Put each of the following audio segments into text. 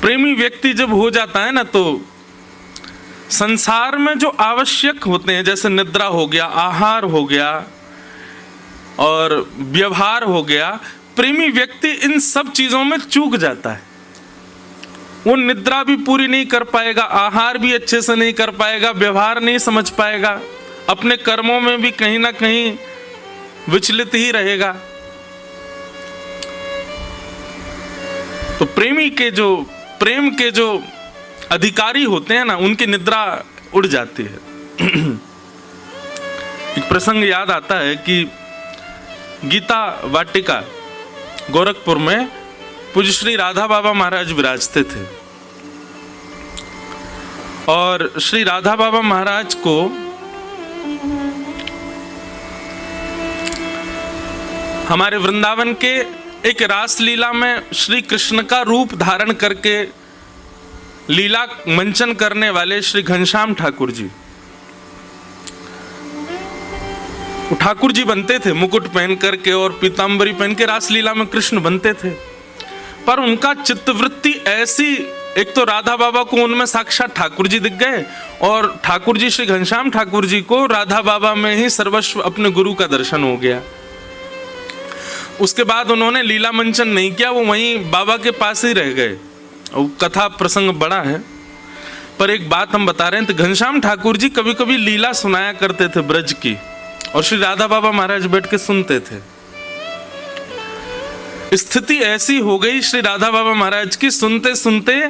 प्रेमी व्यक्ति जब हो जाता है ना, तो संसार में जो आवश्यक होते हैं, जैसे निद्रा हो गया, आहार हो गया और व्यवहार हो गया, प्रेमी व्यक्ति इन सब चीजों में चूक जाता है। वो निद्रा भी पूरी नहीं कर पाएगा, आहार भी अच्छे से नहीं कर पाएगा, व्यवहार नहीं समझ पाएगा, अपने कर्मों में भी कहीं ना कहीं विचलित ही रहेगा। तो प्रेम के जो अधिकारी होते हैं ना, उनकी निद्रा उड़ जाती है। एक प्रसंग याद आता है कि गीता वाटिका गोरखपुर में पूज्य श्री राधा बाबा महाराज विराजते थे और श्री राधा बाबा महाराज को हमारे वृंदावन के एक रास लीला में श्री कृष्ण का रूप धारण करके लीला मंचन करने वाले श्री घनश्याम ठाकुर जी, ठाकुर जी बनते थे मुकुट पहन करके और पीतांबरी पहन के रास लीला में कृष्ण बनते थे। पर उनका चित्तवृत्ति ऐसी, एक तो राधा बाबा को उनमें साक्षात ठाकुर जी दिख गए और ठाकुर जी श्री घनश्याम ठाकुर जी को राधा बाबा में ही सर्वस्व अपने गुरु का दर्शन हो गया। उसके बाद उन्होंने लीला मंचन नहीं किया, वो वहीं बाबा के पास ही रह गए। कथा प्रसंग बड़ा है, पर एक बात हम बता रहे हैं। तो घनश्याम ठाकुर जी कभी कभी लीला सुनाया करते थे ब्रज की, और श्री राधा बाबा महाराज बैठ के सुनते थे। स्थिति ऐसी हो गई श्री राधा बाबा महाराज की सुनते सुनते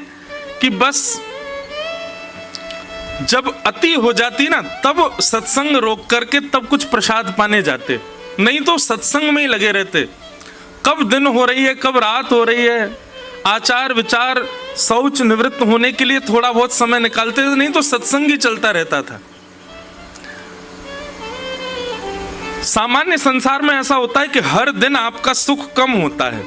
कि बस जब अति हो जाती ना, तब सत्संग रोक करके तब कुछ प्रसाद पाने जाते, नहीं तो सत्संग में ही लगे रहते। कब दिन हो रही है, कब रात हो रही है, आचार विचार शौच निवृत्त होने के लिए थोड़ा बहुत समय निकालते थे, नहीं तो सत्संग ही चलता रहता था। सामान्य संसार में ऐसा होता है कि हर दिन आपका सुख कम होता है,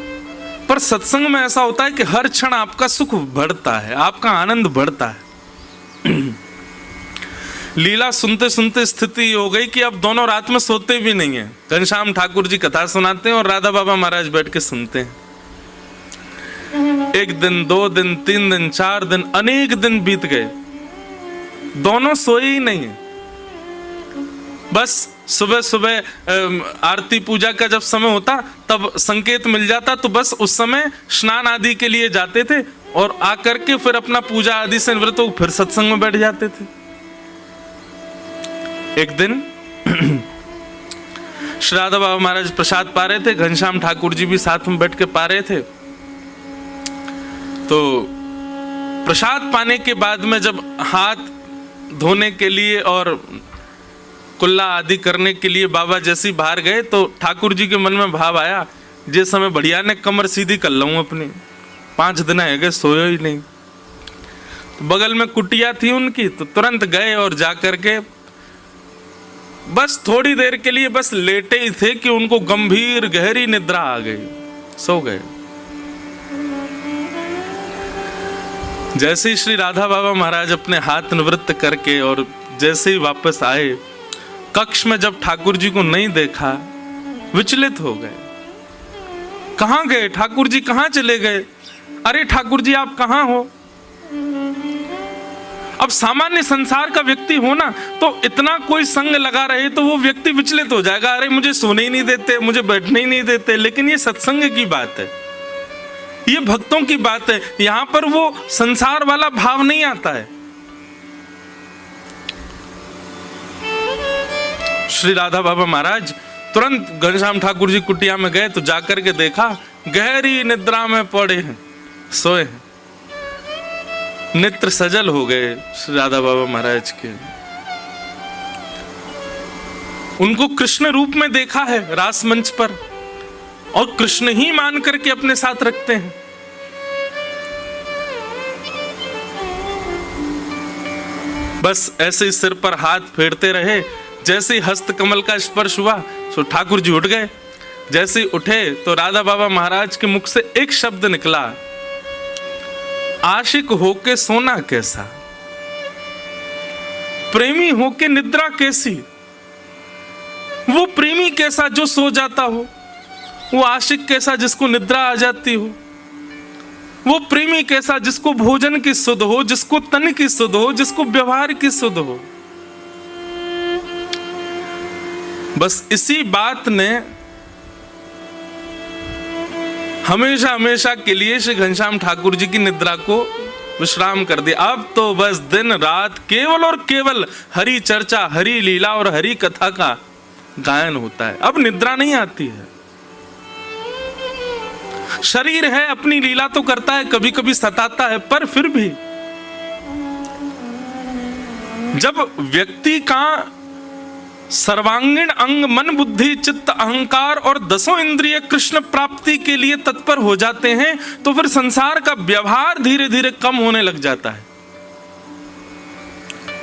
पर सत्संग में ऐसा होता है कि हर क्षण आपका सुख बढ़ता है, आपका आनंद बढ़ता है। लीला सुनते सुनते स्थिति हो गई कि अब दोनों रात में सोते भी नहीं है। घनश्याम ठाकुर जी कथा सुनाते हैं और राधा बाबा महाराज बैठ के सुनते हैं। एक दिन, 2 दिन, 3 दिन, 4 दिन, अनेक दिन बीत गए, दोनों सोए ही नहीं। बस सुबह सुबह आरती पूजा का जब समय होता तब संकेत मिल जाता, तो बस उस समय स्नान आदि के लिए जाते थे और आकर के फिर अपना पूजा आदि से निवृत्त हो फिर सत्संग में बैठ जाते थे। एक दिन श्री राधा बाबा महाराज प्रसाद पा रहे थे, घनश्याम ठाकुर जी भी साथ में बैठ के पा रहे थे। तो प्रसाद पाने के बाद में जब हाथ धोने के लिए और कुल्ला आदि करने के लिए बाबा जैसे बाहर गए, तो ठाकुर जी के मन में भाव आया, जिस समय बढ़िया ने कमर सीधी कर लूं अपनी, 5 दिन है गए सोए ही नहीं। तो बगल में कुटिया थी उनकी, तो तुरंत गए और जाकर के बस थोड़ी देर के लिए बस लेटे ही थे कि उनको गंभीर गहरी निद्रा आ गई, सो गए। जैसे ही श्री राधा बाबा महाराज अपने हाथ निवृत्त करके और जैसे ही वापस आए, कक्ष में जब ठाकुर जी को नहीं देखा, विचलित हो गए। कहां गए ठाकुर जी, कहां चले गए? अरे ठाकुर जी आप कहां हो? अब सामान्य संसार का व्यक्ति हो ना, तो इतना कोई संग लगा रहे तो वो व्यक्ति विचलित हो जाएगा, अरे मुझे सोने ही नहीं देते, मुझे बैठने ही नहीं देते। लेकिन ये सत्संग की बात है, ये भक्तों की बात है, यहां पर वो संसार वाला भाव नहीं आता है। श्री राधा बाबा महाराज तुरंत घनश्याम ठाकुर जी कुटिया में गए, तो जाकर के देखा गहरी निद्रा में पड़े हैं, सोए हैं। नेत्र सजल हो गए श्री राधा बाबा महाराज के। उनको कृष्ण रूप में देखा है रास मंच पर, और कृष्ण ही मान करके अपने साथ रखते हैं। बस ऐसे ही सिर पर हाथ फेरते रहे। जैसे ही हस्त कमल का स्पर्श हुआ तो ठाकुर जी उठ गए। जैसे ही उठे तो राधा बाबा महाराज के मुख से एक शब्द निकला, आशिक होके सोना कैसा, प्रेमी होके निद्रा कैसी। वो प्रेमी कैसा जो सो जाता हो, वो आशिक कैसा जिसको निद्रा आ जाती हो। वो प्रेमी कैसा, जिसको भोजन की सुध हो, जिसको तन की सुध हो, जिसको व्यवहार की सुध हो। बस इसी बात ने हमेशा हमेशा के लिए श्री घनश्याम ठाकुर जी की निद्रा को विश्राम कर दिया। अब तो बस दिन रात केवल और केवल हरि चर्चा, हरि लीला और हरि कथा का गायन होता है। अब निद्रा नहीं आती है। शरीर है, अपनी लीला तो करता है, कभी कभी सताता है, पर फिर भी जब व्यक्ति का सर्वांगीण अंग मन बुद्धि चित्त अहंकार और 10 इंद्रिय कृष्ण प्राप्ति के लिए तत्पर हो जाते हैं, तो फिर संसार का व्यवहार धीरे धीरे कम होने लग जाता है।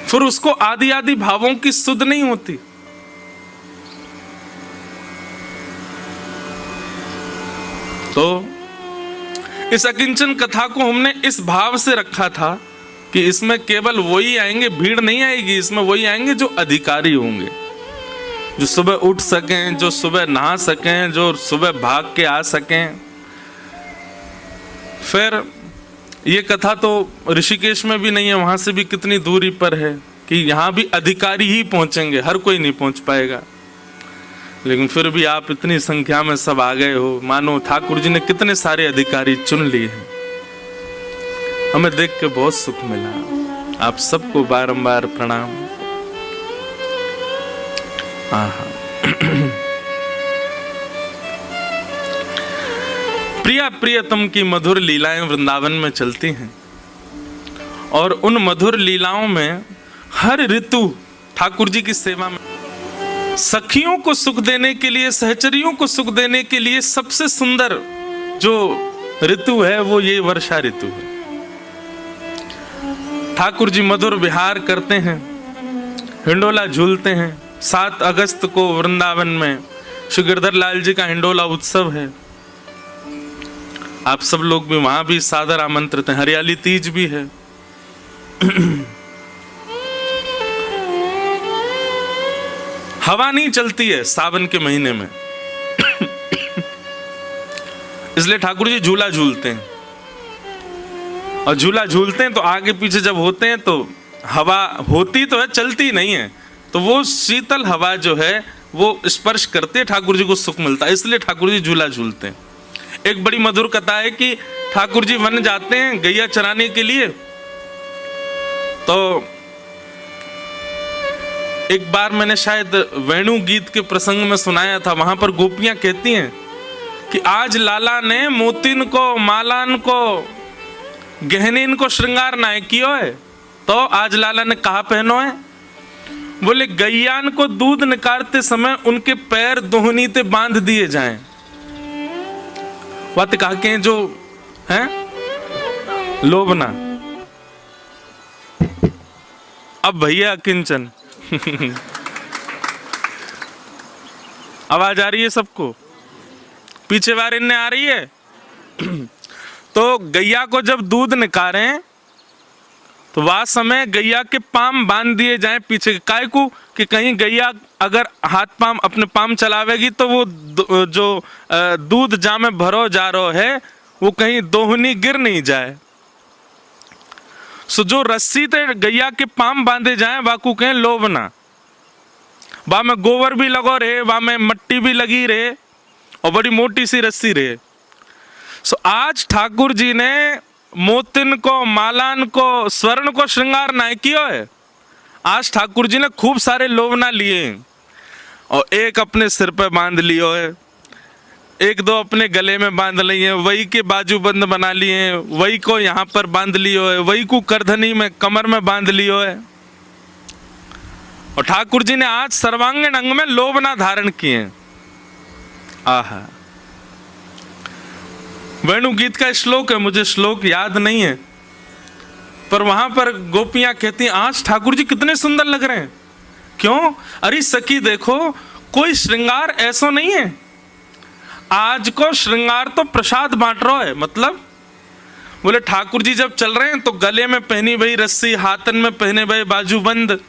फिर उसको आदि आदि भावों की सुध नहीं होती। तो इस अकिंचन कथा को हमने इस भाव से रखा था कि इसमें केवल वही आएंगे, भीड़ नहीं आएगी, इसमें वही आएंगे जो अधिकारी होंगे, जो सुबह उठ सकें, जो सुबह नहा सकें, जो सुबह भाग के आ सकें। फिर ये कथा तो ऋषिकेश में भी नहीं है, वहां से भी कितनी दूरी पर है कि यहाँ भी अधिकारी ही पहुंचेंगे, हर कोई नहीं पहुंच पाएगा। लेकिन फिर भी आप इतनी संख्या में सब आ गए हो, मानो ठाकुर जी ने कितने सारे अधिकारी चुन लिए हैं। हमें देख के बहुत सुख मिला। आप सबको बारंबार प्रणाम। प्रिया प्रियतम की मधुर लीलाएं वृंदावन में चलती हैं और उन मधुर लीलाओं में हर ऋतु ठाकुर जी की सेवा में सखियों को सुख देने के लिए, सहचरियों को सुख देने के लिए सबसे सुंदर जो ऋतु है वो ये वर्षा ऋतु है। ठाकुर जी मधुर विहार करते हैं, हिंडोला झूलते हैं। 7 अगस्त को वृंदावन में श्री गिरधर लाल जी का हिंडोला उत्सव है। आप सब लोग भी वहां भी सादर आमंत्रित हैं। हरियाली तीज भी है। हवा नहीं चलती है सावन के महीने में, इसलिए ठाकुर जी झूला झूलते हैं। और झूला झूलते हैं तो आगे पीछे जब होते हैं तो हवा होती तो है, चलती नहीं है, तो वो शीतल हवा जो है वो स्पर्श करते ठाकुर जी को सुख मिलता है, इसलिए ठाकुर जी झूला झूलते हैं। एक बड़ी मधुर कथा है कि ठाकुर जी वन जाते हैं गैया चराने के लिए। तो एक बार मैंने शायद वेणु गीत के प्रसंग में सुनाया था, वहां पर गोपियां कहती हैं कि आज लाला ने मोतिन को मालान को गहनीन को श्रृंगार ना कियो है। तो आज लाला ने कहा पहनो है? बोले गैयान को दूध निकालते समय उनके पैर दोहनीते बांध दिए जाएं। बात कहा के जो है लोभना। अब भैया किंचन आवाज आ रही है सबको? पीछे वार इनने आ रही है। तो गैया को जब दूध निकालें तो वह समय गैया के पाम बांध दिए जाएं पीछे। काय को कि कहीं गैया अगर हाथ पाम अपने पाम चलावेगी तो वो जो दूध जामे भरो जा रहा है वो कहीं दोहनी गिर नहीं जाए। सो जो रस्सी ते गैया के पाम बांधे जाएं वाकू कहें लोभना। वहां में गोबर भी लगो रहे, वहां में मट्टी भी लगी रहे और बड़ी मोटी सी रस्सी रहे। सो आज ठाकुर जी ने मोतिन को मालान को स्वर्ण को श्रृंगार ना किया है। आज ठाकुर जी ने खूब सारे लोभना लिए और एक अपने सिर पे बांध लियो है, एक दो अपने गले में बांध लिए, वही के बाजू बंद बना लिए, वही को यहाँ पर बांध लियो है, वही को करधनी में कमर में बांध लियो है। और ठाकुर जी ने आज सर्वांगीण अंग में लोभना धारण किए। आहा, वेणु गीत का श्लोक है, मुझे श्लोक याद नहीं है, पर वहां पर गोपियां कहती हैं आज ठाकुर जी कितने सुंदर लग रहे हैं। क्यों? अरे सखी देखो, कोई श्रृंगार ऐसा नहीं है। आज को श्रृंगार तो प्रसाद बांट रहा है। मतलब बोले ठाकुर जी जब चल रहे हैं तो गले में पहनी भई रस्सी, हाथन में पहने भई बाजूबंद,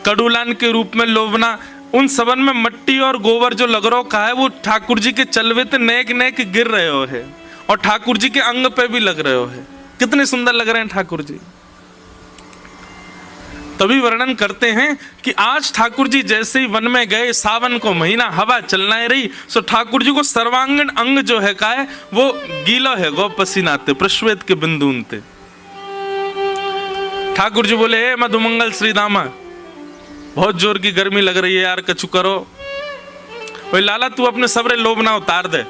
कड़ूलान के रूप में लोभना, उन सबन में मट्टी और गोबर जो लग रहा का है वो ठाकुर जी के चलवे ते नेक नेक गिर रहे हो है। और ठाकुर जी के अंग पे भी लग रहे हो है। कितने सुंदर लग रहे हैं ठाकुर जी। तभी वर्णन करते हैं कि आज ठाकुर जी जैसे ही वन में गए, सावन को महीना, हवा चलना ही रही, सो ठाकुर जी को सर्वांगीण अंग जो है का है वो गीला है, गौ पसीनाते प्रश्वेत के बिंदुनते। ठाकुर जी बोले, हे मधुमंगल श्री दामा, बहुत जोर की गर्मी लग रही है यार, कछु करो। भाई लाला तू अपने सबरे लोभ ना उतार दे।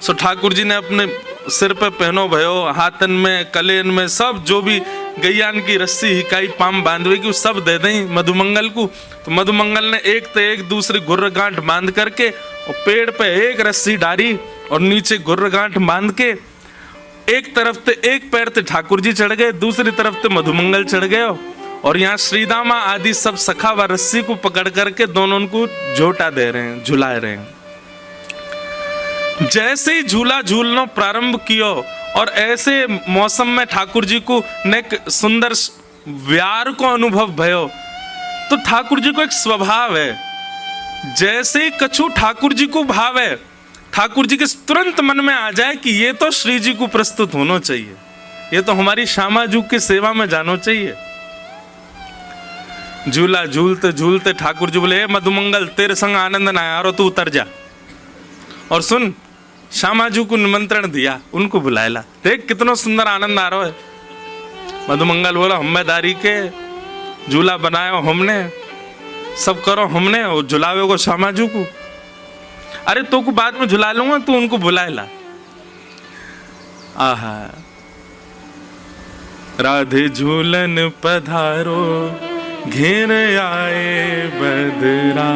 सो ठाकुर जी ने अपने सिर पे पहनो भयो, हाथन में, कलेन में, सब जो भी गैयान की रस्सी हिकाई पाम बांधवे की सब दे दें मधुमंगल को। तो मधुमंगल ने एक तो एक दूसरी गुर्र गांठ बांध करके और पेड़ पे एक रस्सी डाली और नीचे गुर्र गांठ बांध के एक तरफ ते एक पैर ते ठाकुर जी चढ़ गए, दूसरी तरफ ते मधुमंगल चढ़ गए और यहाँ श्रीदामा आदि सब सखा व रस्सी को पकड़ करके दोनों को झोटा दे रहे हैं, झुला रहे हैं। जैसे ही झूला झूलना प्रारंभ किया और ऐसे मौसम में ठाकुर जी को नेक सुंदर व्यार को अनुभव भयो, तो ठाकुर जी को एक स्वभाव है, जैसे ही कछु ठाकुर जी को भाव है, ठाकुर जी के तुरंत मन में आ जाए कि ये तो श्री जी को प्रस्तुत होना चाहिए, ये तो हमारी श्यामा जी की सेवा में जाना चाहिए। झूला झूलते झूलते ठाकुर जी बोले, मधुमंगल तेरे संग आनंद ना आया, तू उतर जा और सुन। श्यामा जी को निमंत्रण दिया, उनको बुलाएला, देख कितना सुंदर आनंद आ रहा है। मधुमंगल बोला, हम्मेदारी के झूला बनाया हमने, सब करो हमने, और झुलावे को श्यामा जी को। अरे तो को बाद में झुला लूंगा, तू उनको बुलाएला। आहा, राधे झूलन पधारो, घेर आए बदरा,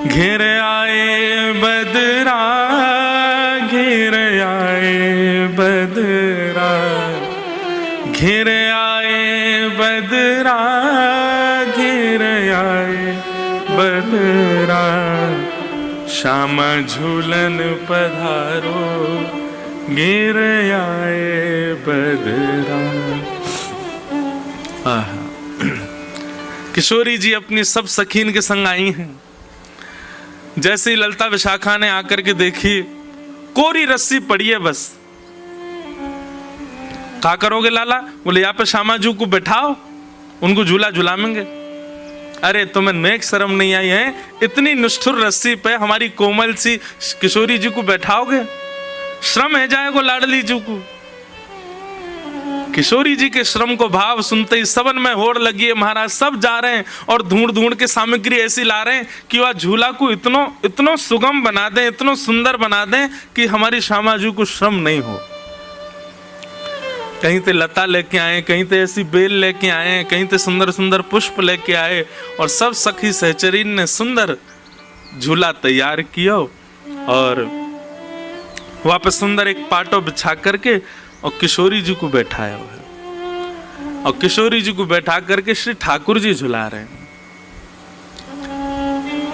घेर आए बदरा, घेर आए बदरा, घेर आए बदरा, घेर आए बदरा, श्यामा झूलन पधारो, घेर आए बदरा। किशोरी जी अपनी सब सखीन के संग आई हैं। जैसे ही ललता विशाखा ने आकर के देखी, कोरी रस्सी पड़ी है बस। क्या करोगे लाला? बोले, यहाँ पे श्यामा जी को बैठाओ, उनको झूला झुलाएंगे। अरे तुम्हें नेक शर्म नहीं आई है? इतनी निष्ठुर रस्सी पे हमारी कोमल सी किशोरी जी को बैठाओगे? श्रम है जाएगो लाडली जी को। किशोरी जी के श्रम को भाव सुनते ही सबन में होड़ लगी है महाराज, सब जा रहे हैं और ढूंढ ढूंढ के सामग्री ऐसी ला रहे हैं कि वह झूला को इतनो सुगम बना दें, इतनो सुंदर बना दें कि हमारी श्यामा जी को श्रम नहीं हो। कहीं ते लता लेके आए, कहीं ते ऐसी बेल लेके आए, कहीं ते सुंदर सुंदर पुष्प लेके आए और सब सखी सहचरीन ने सुंदर झूला तैयार किया और वहां पर सुंदर एक पाटो बिछा करके और किशोरी जी को बैठाया हुआ है और किशोरी जी को बैठा करके श्री ठाकुर जी झुला रहे हैं।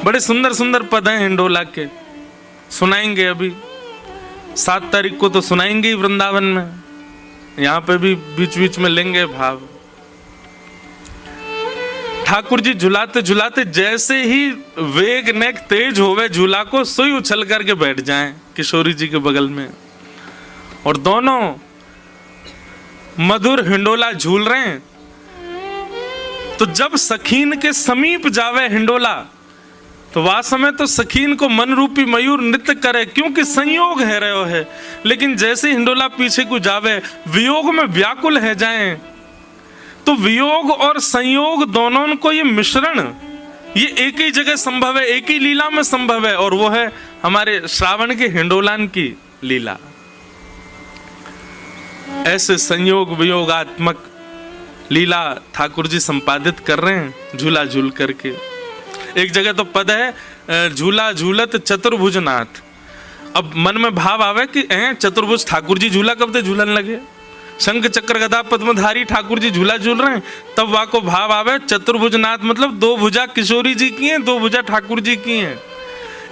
बड़े सुंदर सुंदर पद हैं हिंडोला के, सुनाएंगे अभी 7 तारीख को तो सुनाएंगे ही वृंदावन में, यहाँ पे भी बीच बीच में लेंगे भाव। ठाकुर जी झुलाते झुलाते जैसे ही वेग नेक तेज होवे झूला को, सोई उछल करके बैठ जाएं किशोरी जी के बगल में और दोनों मधुर हिंडोला झूल रहे हैं। तो जब सखीन के समीप जावे हिंडोला तो वह समय तो सखीन को मन रूपी मयूर नृत्य करे, क्योंकि संयोग है रहे है। लेकिन जैसे हिंडोला पीछे को जावे, वियोग में व्याकुल है जाएं, तो वियोग और संयोग दोनों को ये मिश्रण ये एक ही जगह संभव है, एक ही लीला में संभव है, और वो है हमारे श्रावण के हिंडोलान की लीला। ऐसे संयोग वियोगात्मक लीला ठाकुर जी संपादित कर रहे हैं झूला झूल करके। एक जगह तो पद है, झूला झूलत चतुर्भुजनाथ। अब मन में भाव आवे कि चतुर्भुज ठाकुर जी झूला कब से झूलन लगे, शंख चक्र गदा पद्मधारी ठाकुर जी झूला झूल रहे हैं, तब वहां को भाव आवे चतुर्भुजनाथ मतलब 2 भुजा किशोरी जी की हैं, 2 भुजा ठाकुर जी की हैं।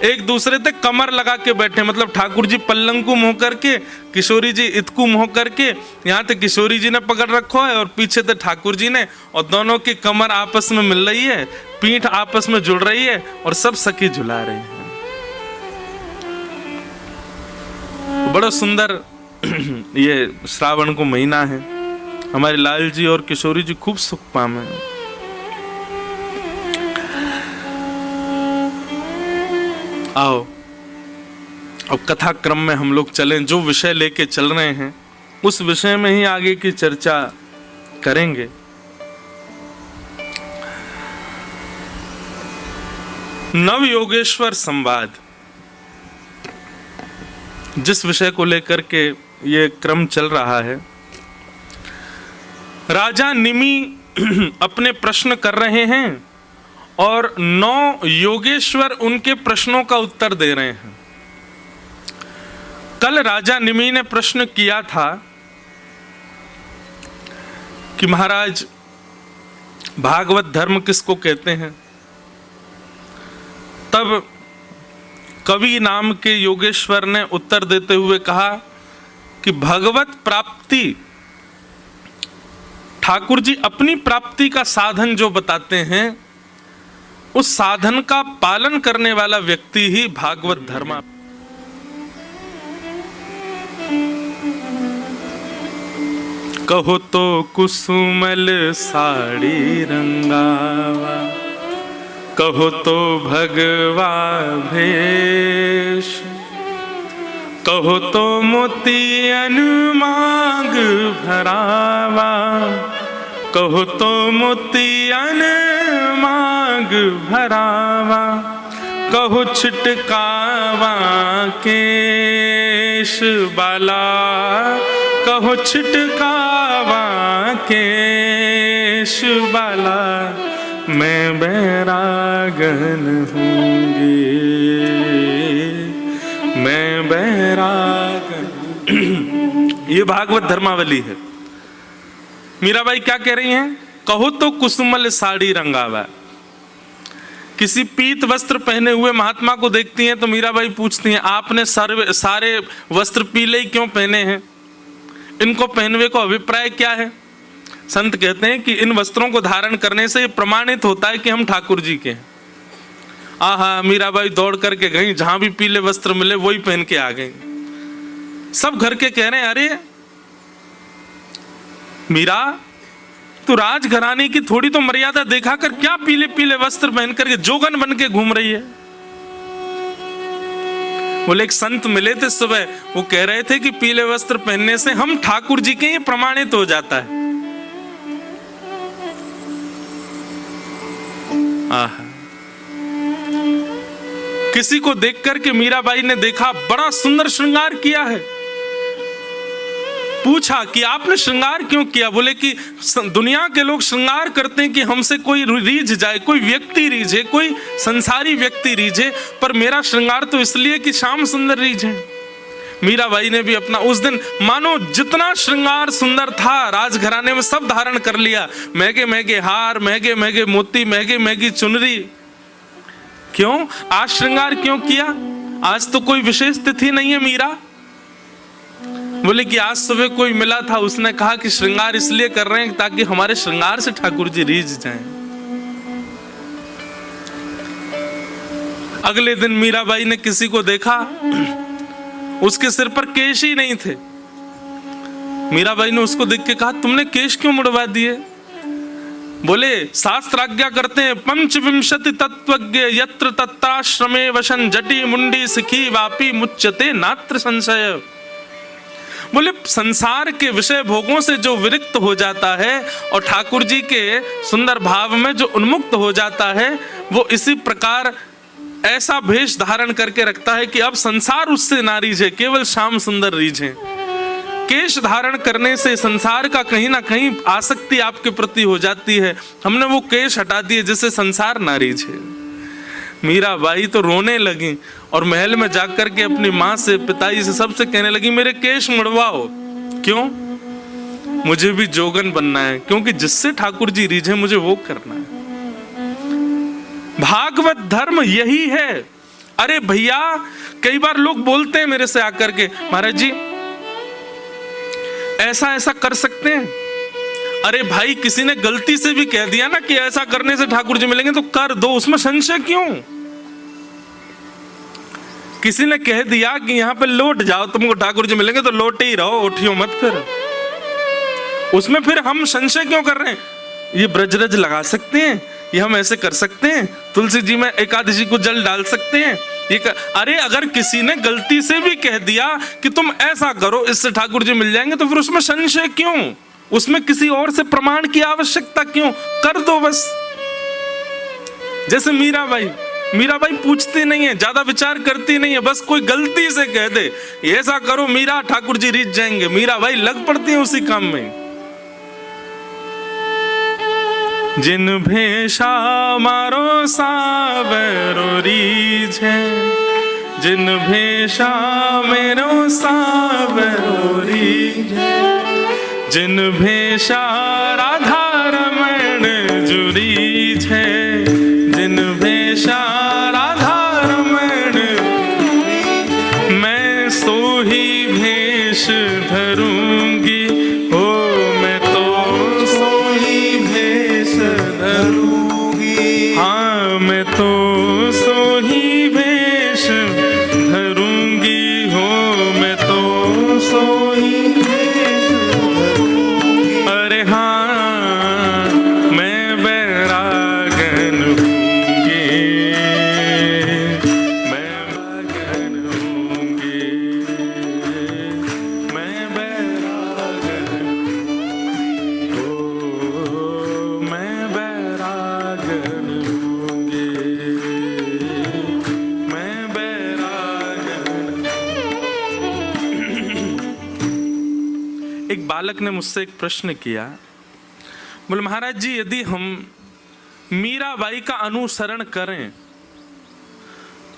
एक दूसरे तक कमर लगा के बैठे, मतलब ठाकुर जी पल्लंग को मुंह करके, किशोरी जी इतकू मुंह करके, यहाँ तक किशोरी जी ने पकड़ रखो है और पीछे तक ठाकुर जी ने, और दोनों की कमर आपस में मिल रही है, पीठ आपस में जुड़ रही है और सब सखी झुला रही है। बड़ा सुंदर ये श्रावण को महीना है, हमारे लाल जी और किशोरी जी खूब सुख पामे। आओ अब कथा क्रम में हम लोग चलें, जो विषय लेके चल रहे हैं उस विषय में ही आगे की चर्चा करेंगे। नव योगेश्वर संवाद, जिस विषय को लेकर के ये क्रम चल रहा है, राजा निमि अपने प्रश्न कर रहे हैं और 9 योगेश्वर उनके प्रश्नों का उत्तर दे रहे हैं। कल राजा निमि ने प्रश्न किया था कि महाराज भागवत धर्म किसको कहते हैं। तब कवि नाम के योगेश्वर ने उत्तर देते हुए कहा कि भगवत प्राप्ति, ठाकुर जी अपनी प्राप्ति का साधन जो बताते हैं, उस साधन का पालन करने वाला व्यक्ति ही भागवत धर्म। कहो तो कुसुमल साड़ी रंगावा, कहो तो भगवा भेष, कहो तो मोतियन मांग भरावा, कहो तो मोतियन मांग भरावा, कहो छिटकावा केश बाला, कहो छिटकावा केश बाला, मैं बैरागन हूँगी, मैं बैरागन। ये भागवत धर्मावली है। मीराबाई क्या कह रही हैं? कहो तो कुसुमल साड़ी रंगावा। किसी पीत वस्त्र पहने हुए महात्मा को देखती हैं तो मीराबाई पूछती हैं, आपने सारे वस्त्र पीले ही क्यों पहने हैं? इनको पहनवे को अभिप्राय क्या है? संत कहते हैं कि इन वस्त्रों को धारण करने से प्रमाणित होता है कि हम ठाकुर जी के हैं। आहा, मीराबाई दौड़ करके गई, जहां भी पीले वस्त्र मिले वही पहन के आ गई। सब घर के कह रहे हैं, अरे मीरा, तू राजघराने की थोड़ी तो मर्यादा देखा कर, क्या पीले पीले वस्त्र पहन करके जोगन बन के घूम रही है। बोले एक संत मिले थे सुबह, वो कह रहे थे कि पीले वस्त्र पहनने से हम ठाकुर जी के ये प्रमाणित हो जाता है। आहा, किसी को देख करके मीराबाई ने देखा बड़ा सुंदर श्रृंगार किया है। पूछा कि आपने श्रृंगार क्यों किया? बोले कि दुनिया के लोग श्रृंगार करते हैं कि हमसे कोई रीझ जाए, कोई व्यक्ति रीझे, कोई संसारी व्यक्ति रीझे, पर मेरा श्रृंगार तो इसलिए कि श्याम सुंदर रीझे। मीराबाई ने भी अपना उस दिन मानो जितना श्रृंगार सुंदर था राजघराने में सब धारण कर लिया। महंगे महंगे हार, महंगे महंगे मोती, महंगी महंगी चुनरी। क्यों? आज श्रृंगार क्यों किया? आज तो कोई विशेष तिथि नहीं है मीरा। बोले कि आज सुबह कोई मिला था, उसने कहा कि श्रृंगार इसलिए कर रहे हैं ताकि हमारे श्रृंगार से ठाकुर जी रीझ जाएं। अगले दिन मीराबाई ने किसी को देखा, उसके सिर पर केश ही नहीं थे। मीराबाई ने उसको देख के कहा, तुमने केश क्यों मुड़वा दिए? बोले शास्त्र आज्ञा करते हैं, पंचविंशति तत्वज्ञ यत्र तत्राश्रमे वशन जटी मुंडी सिखी वापी मुच्यते नात्र संशय। बोले संसार के विषय भोगों से जो विरक्त हो जाता है और ठाकुर जी के सुंदर भाव में जो उन्मुक्त हो जाता है, वो इसी प्रकार ऐसा भेष धारण करके रखता है कि अब संसार उससे ना रीझे, केवल श्याम सुंदर रीझे। केश धारण करने से संसार का कहीं ना कहीं आसक्ति आपके प्रति हो जाती है। हमने वो केश हटा दिए जिससे संसार ना रीझे। मीराबाई तो रोने लगी और महल में जाकर के अपनी माँ से, पिताजी से, सबसे कहने लगी, मेरे केश मुड़वाओ। क्यों? मुझे भी जोगन बनना है, क्योंकि जिससे ठाकुर जी रीझे मुझे वो करना है। भागवत धर्म यही है। अरे भैया, कई बार लोग बोलते हैं मेरे से आकर के, महाराज जी ऐसा ऐसा कर सकते हैं। अरे भाई, किसी ने गलती से भी कह दिया ना कि ऐसा करने से ठाकुर जी मिलेंगे, तो कर दो, उसमें संशय क्यों? किसी ने कह दिया कि यहाँ पे लौट जाओ, तुमको ठाकुर जी मिलेंगे, तो लौटे ही रहो, उठियो मत। फिर उसमें फिर हम संशय क्यों कर रहे हैं? ये ब्रजरज लगा सकते हैं, ये हम ऐसे कर सकते हैं, तुलसी जी में एकादशी को जल डाल सकते हैं, अरे अगर किसी ने गलती से भी कह दिया कि तुम ऐसा करो, इससे ठाकुर जी मिल जाएंगे, तो फिर उसमें संशय क्यों? उसमें किसी और से प्रमाण की आवश्यकता क्यों? कर दो बस। जैसे मीराबाई पूछती नहीं है, ज्यादा विचार करती नहीं है, बस कोई गलती से कह दे ऐसा करो मीरा, ठाकुर जी रीझ जाएंगे, मीराबाई लग पड़ती है उसी काम में। जिन भेषा मारो सावरो रीझे, जिन भेषा मेरो सावरो रीझे, जिन भेषा राधा रमण जुरी छे, जिन भेषा राधा रमण, मैं सो ही भेष धरूंगी, हो मैं तो सो ही भेष धरूंगी, हाँ मैं तो सो ही भेष धरूंगी, हो मैं तो सो ही भेष धरूंगी। अरे हाँ मैं बैरागन हूँगी, मैं बैरागन हूँगी, मैं बैरागन हूँ, मैं बैरागन हूँगी, मैं बैरागन। एक बालक ने मुझसे एक प्रश्न किया, बोले महाराज जी यदि हम मीराबाई का अनुसरण करें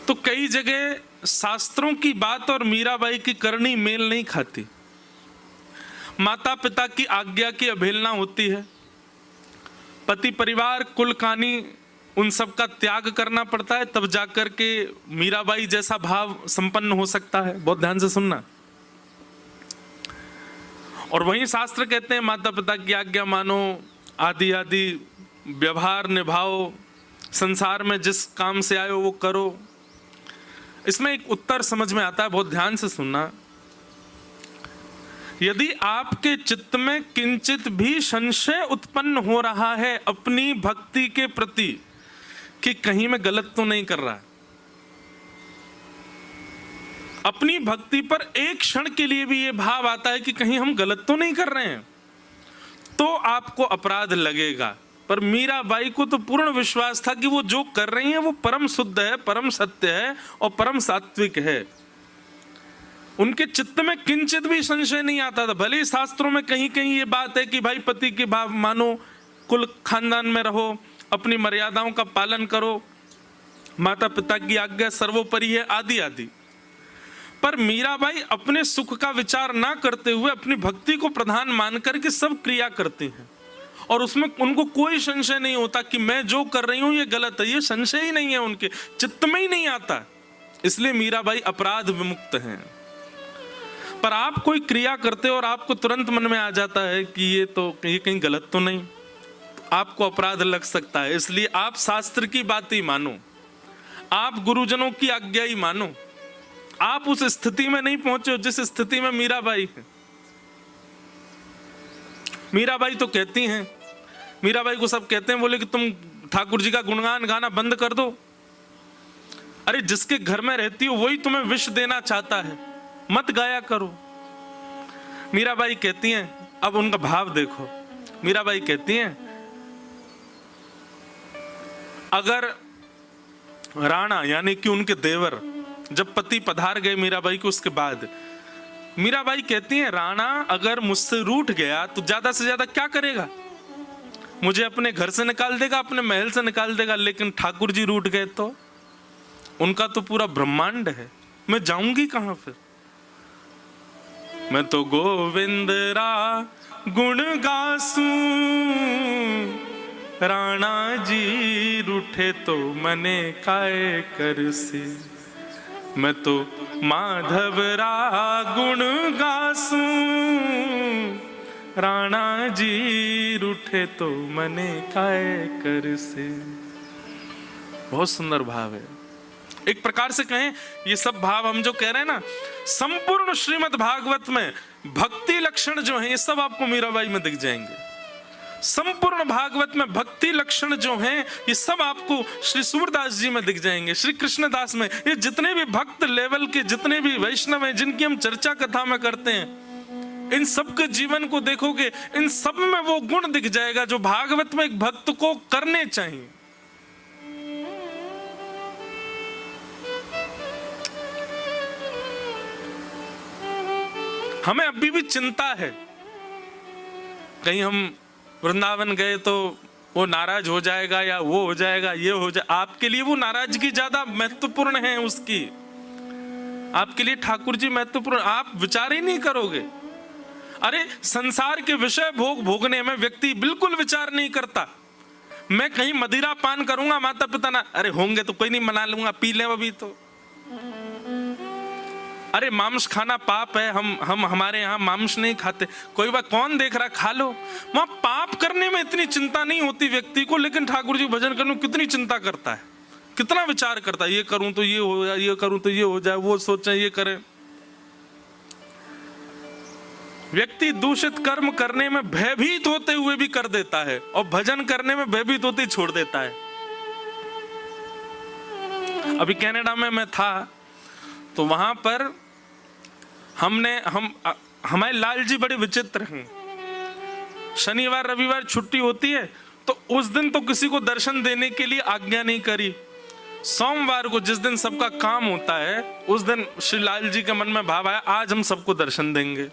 तो कई जगह शास्त्रों की बात और मीराबाई की करनी मेल नहीं खाती। माता पिता की आज्ञा की अवहेलना होती है, पति परिवार कुल कानी उन सब का त्याग करना पड़ता है, तब जाकर के मीराबाई जैसा भाव संपन्न हो सकता है। बहुत ध्यान से सुनना। और वहीं शास्त्र कहते हैं माता पिता की आज्ञा मानो, आदि आदि व्यवहार निभाओ, संसार में जिस काम से आए हो वो करो। इसमें एक उत्तर समझ में आता है, बहुत ध्यान से सुनना। यदि आपके चित्त में किंचित भी संशय उत्पन्न हो रहा है अपनी भक्ति के प्रति कि कहीं मैं गलत तो नहीं कर रहा, अपनी भक्ति पर एक क्षण के लिए भी ये भाव आता है कि कहीं हम गलत तो नहीं कर रहे हैं, तो आपको अपराध लगेगा। पर मीराबाई को तो पूर्ण विश्वास था कि वो जो कर रही हैं वो परम शुद्ध है, परम सत्य है और परम सात्विक है। उनके चित्त में किंचित भी संशय नहीं आता था। भले ही शास्त्रों में कहीं कहीं ये बात है कि भाई पति के भाव मानो, कुल खानदान में रहो, अपनी मर्यादाओं का पालन करो, माता पिता की आज्ञा सर्वोपरि है, आदि आदि। पर मीराबाई अपने सुख का विचार ना करते हुए अपनी भक्ति को प्रधान मानकर के सब क्रिया करती हैं, और उसमें उनको कोई संशय नहीं होता कि मैं जो कर रही हूं ये गलत है। ये संशय ही नहीं है, उनके चित्त में ही नहीं आता। इसलिए मीराबाई अपराध विमुक्त हैं। पर आप कोई क्रिया करते हो और आपको तुरंत मन में आ जाता है कि ये कहीं गलत तो नहीं, आपको अपराध लग सकता है। इसलिए आप शास्त्र की बात ही मानो, आप गुरुजनों की आज्ञा ही मानो। आप उस स्थिति में नहीं पहुंचे हो जिस स्थिति में मीराबाई है। मीराबाई तो कहती हैं, मीराबाई को सब कहते हैं, बोले कि तुम ठाकुर जी का गुणगान गाना बंद कर दो। अरे जिसके घर में रहती हो वही तुम्हें विष देना चाहता है, मत गाया करो। मीराबाई कहती हैं, अब उनका भाव देखो। मीराबाई कहती हैं, अगर राणा यानी कि उनके देवर जब पति पधार गए मीराबाई को, उसके बाद मीराबाई कहती हैं, राणा अगर मुझसे रूठ गया तो ज्यादा से ज्यादा क्या करेगा? मुझे अपने घर से निकाल देगा, अपने महल से निकाल देगा। लेकिन ठाकुर जी रूठ गए तो उनका तो पूरा ब्रह्मांड है, मैं जाऊंगी कहां फिर? मैं तो गोविंद रा गुण गासूं, राणा जी रूठे तो मने काय करसी। मैं तो माधव रा गुण गासूं, राणा जी रूठे तो मने काय करसे। बहुत सुंदर भाव है। एक प्रकार से कहें, ये सब भाव हम जो कह रहे हैं ना, संपूर्ण श्रीमद् भागवत में भक्ति लक्षण जो हैं ये सब आपको मीराबाई में दिख जाएंगे। संपूर्ण भागवत में भक्ति लक्षण जो हैं ये सब आपको श्री सूरदास जी में दिख जाएंगे, श्री कृष्णदास में। ये जितने भी भक्त लेवल के जितने भी वैष्णव हैं जिनकी हम चर्चा कथा में करते हैं, इन सब के जीवन को देखोगे, इन सब में वो गुण दिख जाएगा जो भागवत में एक भक्त को करने चाहिए। हमें अभी भी चिंता है, कहीं हम वृंदावन गए तो वो नाराज हो जाएगा या वो हो जाएगा, ये हो जाए। आपके लिए वो नाराजगी ज्यादा महत्वपूर्ण है उसकी, आपके लिए ठाकुर जी महत्वपूर्ण, आप विचार ही नहीं करोगे। अरे संसार के विषय भोगने में व्यक्ति बिल्कुल विचार नहीं करता। मैं कहीं मदिरा पान करूंगा, माता पिता ना, अरे होंगे तो कोई नहीं, मना लूंगा, पी ले अभी तो। अरे मांस खाना पाप है, हम हमारे यहाँ मांस नहीं खाते, कोई बात, कौन देख रहा, खा लो। वहां पाप करने में इतनी चिंता नहीं होती व्यक्ति को, लेकिन ठाकुर जी भजन करने में कितनी चिंता करता है, कितना विचार करता है, ये करूं तो ये हो जाए, ये करूं तो ये हो जाए, वो सोचे ये करें। व्यक्ति दूषित कर्म करने में भयभीत होते हुए भी कर देता है और भजन करने में भयभीत होते ही छोड़ देता है। अभी कनाडा में मैं था तो वहां पर हमारे लाल जी बड़े विचित्र हैं। शनिवार रविवार छुट्टी होती है तो उस दिन तो किसी को दर्शन देने के लिए आज्ञा नहीं करी। सोमवार को जिस दिन सबका काम होता है उस दिन श्री लाल जी के मन में भाव आया, आज हम सबको दर्शन देंगे।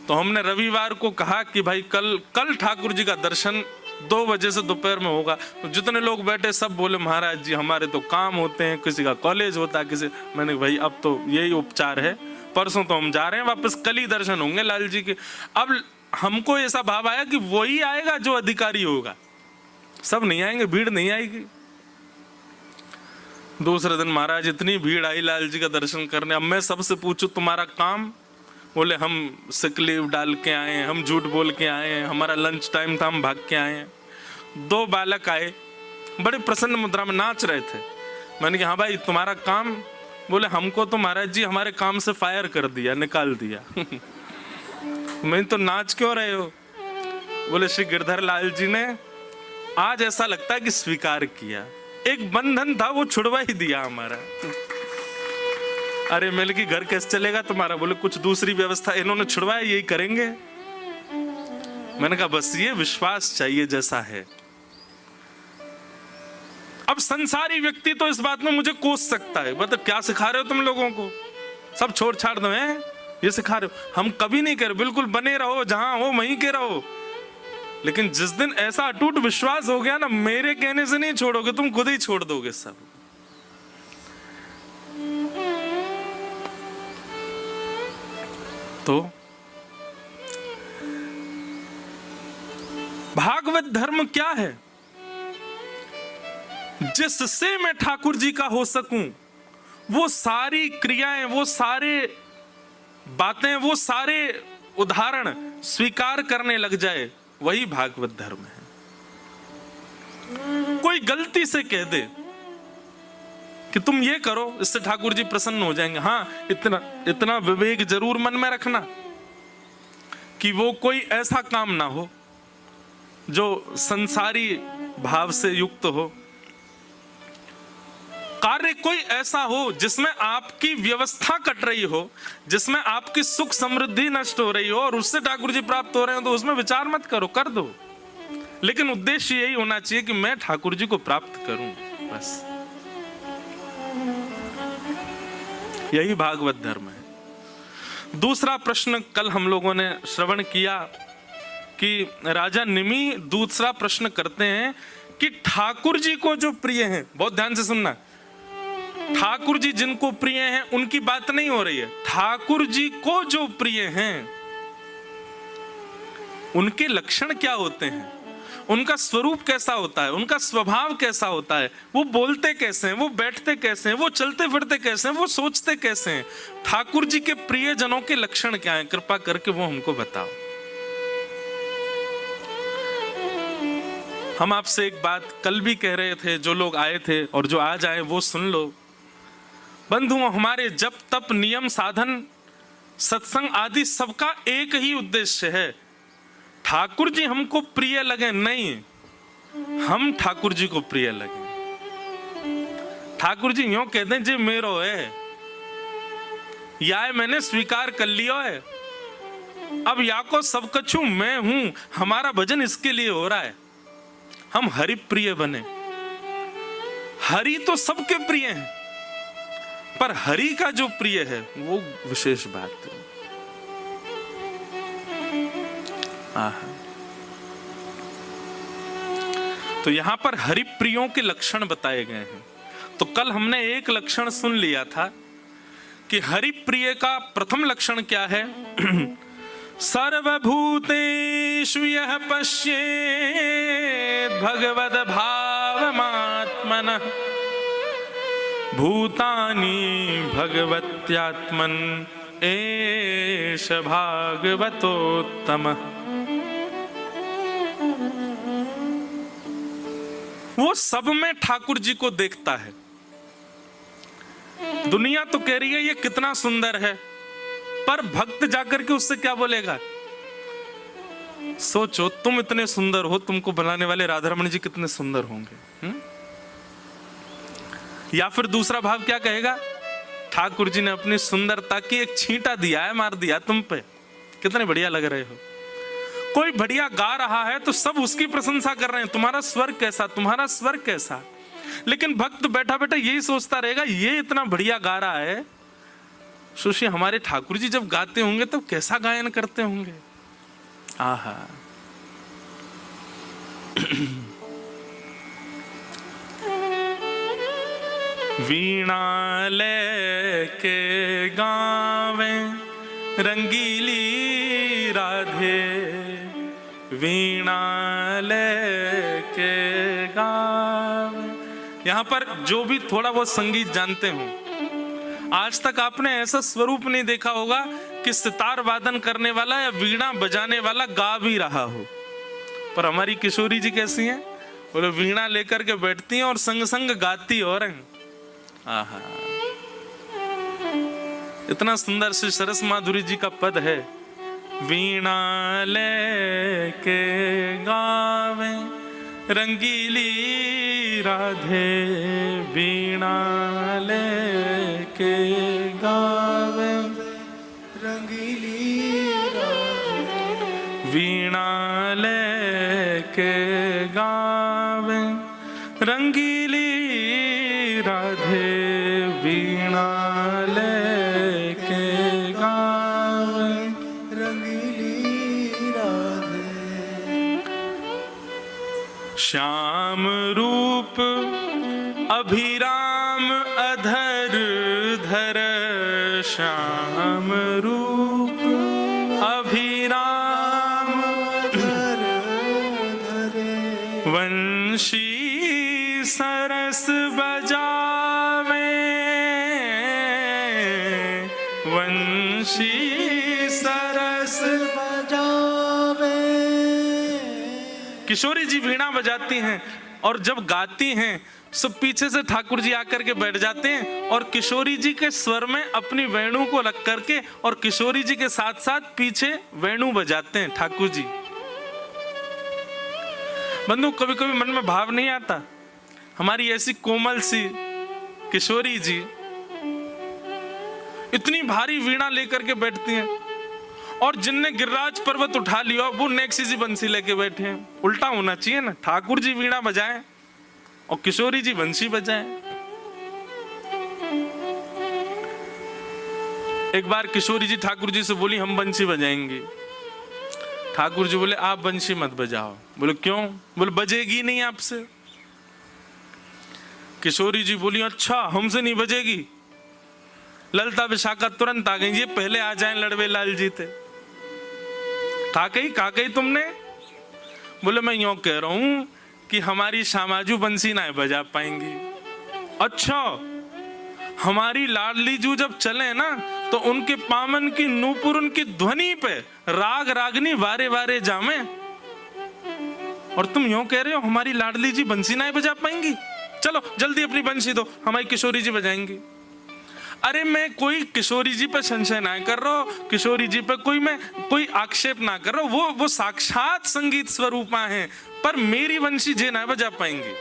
तो हमने रविवार को कहा कि भाई कल ठाकुर जी का दर्शन 2 बजे से दोपहर में होगा। तो जितने लोग बैठे सब बोले महाराज जी हमारे तो काम होते हैं, किसी का कॉलेज होता है, किसी। मैंने भाई अब तो यही उपचार है, परसों तो हम जा रहे हैं वापस, कल ही दर्शन होंगे लाल जी के। अब हमको ऐसा भाव आया कि वही आएगा जो अधिकारी होगा, सब नहीं आएंगे, भीड़ नहीं आएगी। दूसरे दिन महाराज इतनी भीड़ आई लाल जी का दर्शन करने। अब मैं सबसे पूछूं तुम्हारा काम, बोले हम सिक लीव डाल के आए हैं, हम झूठ बोल के आए हैं, हमारा लंच टाइम था हम भाग के आए हैं। 2 बालक आए, बड़े प्रसन्न मुद्रा में नाच रहे थे। मैंने कहा हाँ भाई तुम्हारा काम? बोले हमको तो महाराज जी हमारे काम से फायर कर दिया, निकाल दिया। मैं तो नाच क्यों रहे हो? बोले श्री गिरधर लाल जी ने आज ऐसा लगता है कि स्वीकार किया, एक बंधन था वो छुड़वा ही दिया हमारा। अरे मिल की घर कैसे चलेगा तुम्हारा? बोले कुछ दूसरी व्यवस्था इन्होंने छुड़वाया, यही करेंगे। मैंने कहा बस ये विश्वास चाहिए जैसा है। अब संसारी व्यक्ति तो इस बात में मुझे कोस सकता है, मतलब क्या सिखा रहे हो तुम लोगों को, सब छोड़ छाड़ दो, हैं ये सिखा रहे हो। हम कभी नहीं कह रहे, बिल्कुल बने रहो जहां हो वहीं के रहो। लेकिन जिस दिन ऐसा अटूट विश्वास हो गया ना, मेरे कहने से नहीं छोड़ोगे, तुम खुद ही छोड़ दोगे सब। तो भागवत धर्म क्या है? जिससे मैं ठाकुर जी का हो सकूं, वो सारी क्रियाएं, वो सारे बातें, वो सारे उदाहरण स्वीकार करने लग जाए, वही भागवत धर्म है। कोई गलती से कह दे कि तुम ये करो इससे ठाकुर जी प्रसन्न हो जाएंगे, हाँ इतना विवेक जरूर मन में रखना कि वो कोई ऐसा काम ना हो जो संसारी भाव से युक्त हो, कार्य कोई ऐसा हो जिसमें आपकी व्यवस्था कट रही हो, जिसमें आपकी सुख समृद्धि नष्ट हो रही हो और उससे ठाकुर जी प्राप्त हो रहे हो, तो उसमें विचार मत करो, कर दो। लेकिन उद्देश्य यही होना चाहिए कि मैं ठाकुर जी को प्राप्त करूं, बस यही भागवत धर्म है। दूसरा प्रश्न कल हम लोगों ने श्रवण किया कि राजा निमि दूसरा प्रश्न करते हैं कि ठाकुर जी को जो प्रिय हैं, बहुत ध्यान से सुनना, ठाकुर जी जिनको प्रिय हैं उनकी बात नहीं हो रही है, ठाकुर जी को जो प्रिय हैं उनके लक्षण क्या होते हैं, उनका स्वरूप कैसा होता है, उनका स्वभाव कैसा होता है, वो बोलते कैसे हैं, वो बैठते कैसे हैं, वो चलते फिरते कैसे हैं, वो सोचते कैसे हैं। ठाकुर जी के प्रिय जनों के लक्षण क्या हैं, कृपा करके वो हमको बताओ। हम आपसे एक बात कल भी कह रहे थे, जो लोग आए थे और जो आज आए वो सुन लो। बंधुओं, हमारे जप तप नियम साधन सत्संग आदि सबका एक ही उद्देश्य है, ठाकुर जी हमको प्रिय लगे, नहीं हम ठाकुर जी को प्रिय लगे। ठाकुर जी यूं कहते हैं, जे मेरो है या मैंने स्वीकार कर लिया है, अब या को सब कछु मैं हूं, हमारा भजन इसके लिए हो रहा है, हम हरि प्रिय बने। हरि तो सबके प्रिय हैं, पर हरि का जो प्रिय है वो विशेष बात है। तो यहां पर हरि प्रियों के लक्षण बताए गए हैं। तो कल हमने एक लक्षण सुन लिया था कि हरि प्रिय का प्रथम लक्षण क्या है? सर्वभूतेषु यः पश्येत् भगवद् भावमात्मनः भूतानि भगवत्यात्मन् एष भागवतोत्तमः। वो सब में ठाकुर जी को देखता है। दुनिया तो कह रही है ये कितना सुंदर है, पर भक्त जाकर के उससे क्या बोलेगा? सोचो, तुम इतने सुंदर हो, तुमको बनाने वाले राधारमण जी कितने सुंदर होंगे। या फिर दूसरा भाव क्या कहेगा? ठाकुर जी ने अपनी सुंदरता की एक छींटा दिया है, मार दिया तुम पे, कितने बढ़िया लग रहे हो। कोई बढ़िया गा रहा है तो सब उसकी प्रशंसा कर रहे हैं, तुम्हारा स्वर कैसा, तुम्हारा स्वर कैसा। लेकिन भक्त बैठा बैठा यही सोचता रहेगा, ये इतना बढ़िया गा रहा है, सोचिए हमारे ठाकुर जी जब गाते होंगे तब कैसा गायन करते होंगे। आहा। वीणा लेके गावे रंगीली राधे, वीणा लेके गावे। यहां पर जो भी थोड़ा बहुत संगीत जानते हो, आज तक आपने ऐसा स्वरूप नहीं देखा होगा कि सितार वादन करने वाला या वीणा बजाने वाला गा भी रहा हो। पर हमारी किशोरी जी कैसी हैं? बोले वीणा लेकर के बैठती हैं और संग संग गाती और हैं। आहा, इतना सुंदर श्री सरस माधुरी जी का पद है। वीणा लेके गावे रंगीली राधे, वीणा लेके गावे रंगीली राधे, वीणा लेके गावे रंगीली राधे, वीणा लेके गावे रंगीली राधे। श्याम रूप अभिराम अधर धर, श्याम रूप अभिराम अधर धरे, वंशी सरस बजावे, वंशी सरस बजावे। किशोरी जी वीणा बजाती हैं और जब गाती हैं सब पीछे से ठाकुर जी आकर के बैठ जाते हैं और किशोरी जी के स्वर में अपनी वेणु को रख करके और किशोरी जी के साथ साथ पीछे वेणु बजाते हैं ठाकुर जी। बंधु, कभी कभी मन में भाव नहीं आता, हमारी ऐसी कोमल सी किशोरी जी इतनी भारी वीणा लेकर के बैठती हैं और जिनने गिरिराज पर्वत उठा लिया वो नेक्सी जी बंसी लेके बैठे हैं। उल्टा होना चाहिए ना, ठाकुर जी वीणा बजाएं और किशोरी जी बंसी बजाएं। एक बार किशोरी जी ठाकुर जी से बोली हम बंसी बजाएंगे। ठाकुर जी बोले आप बंसी मत बजाओ। बोले क्यों? बोले बजेगी नहीं आपसे। किशोरी जी बोली अच्छा हमसे नहीं बजेगी। ललता विशाखा तुरंत आ गई, ये पहले आ जाएं लड़वे लाल जी थे। काकई तुमने? बोले मैं यूं कह रहा हूं कि हमारी श्यामाजू बंसी ना बजा पाएंगी। अच्छा, हमारी लाडली जू जब चले ना तो उनके पामन की नूपुर उनकी ध्वनि पे राग रागनी वारे वारे जामे। और तुम यूं कह रहे हो हमारी लाडली जी बंसी नहीं बजा पाएंगी, चलो जल्दी अपनी बंसी दो, हमारी किशोरी जी बजाएंगी। अरे मैं कोई किशोरी जी पर संशय ना कर रहा हूं, किशोरी जी पर कोई आक्षेप ना कर रहा हूं, वो साक्षात संगीत स्वरूपा हैं, पर मेरी बंसी जे ना बजा पाएंगी।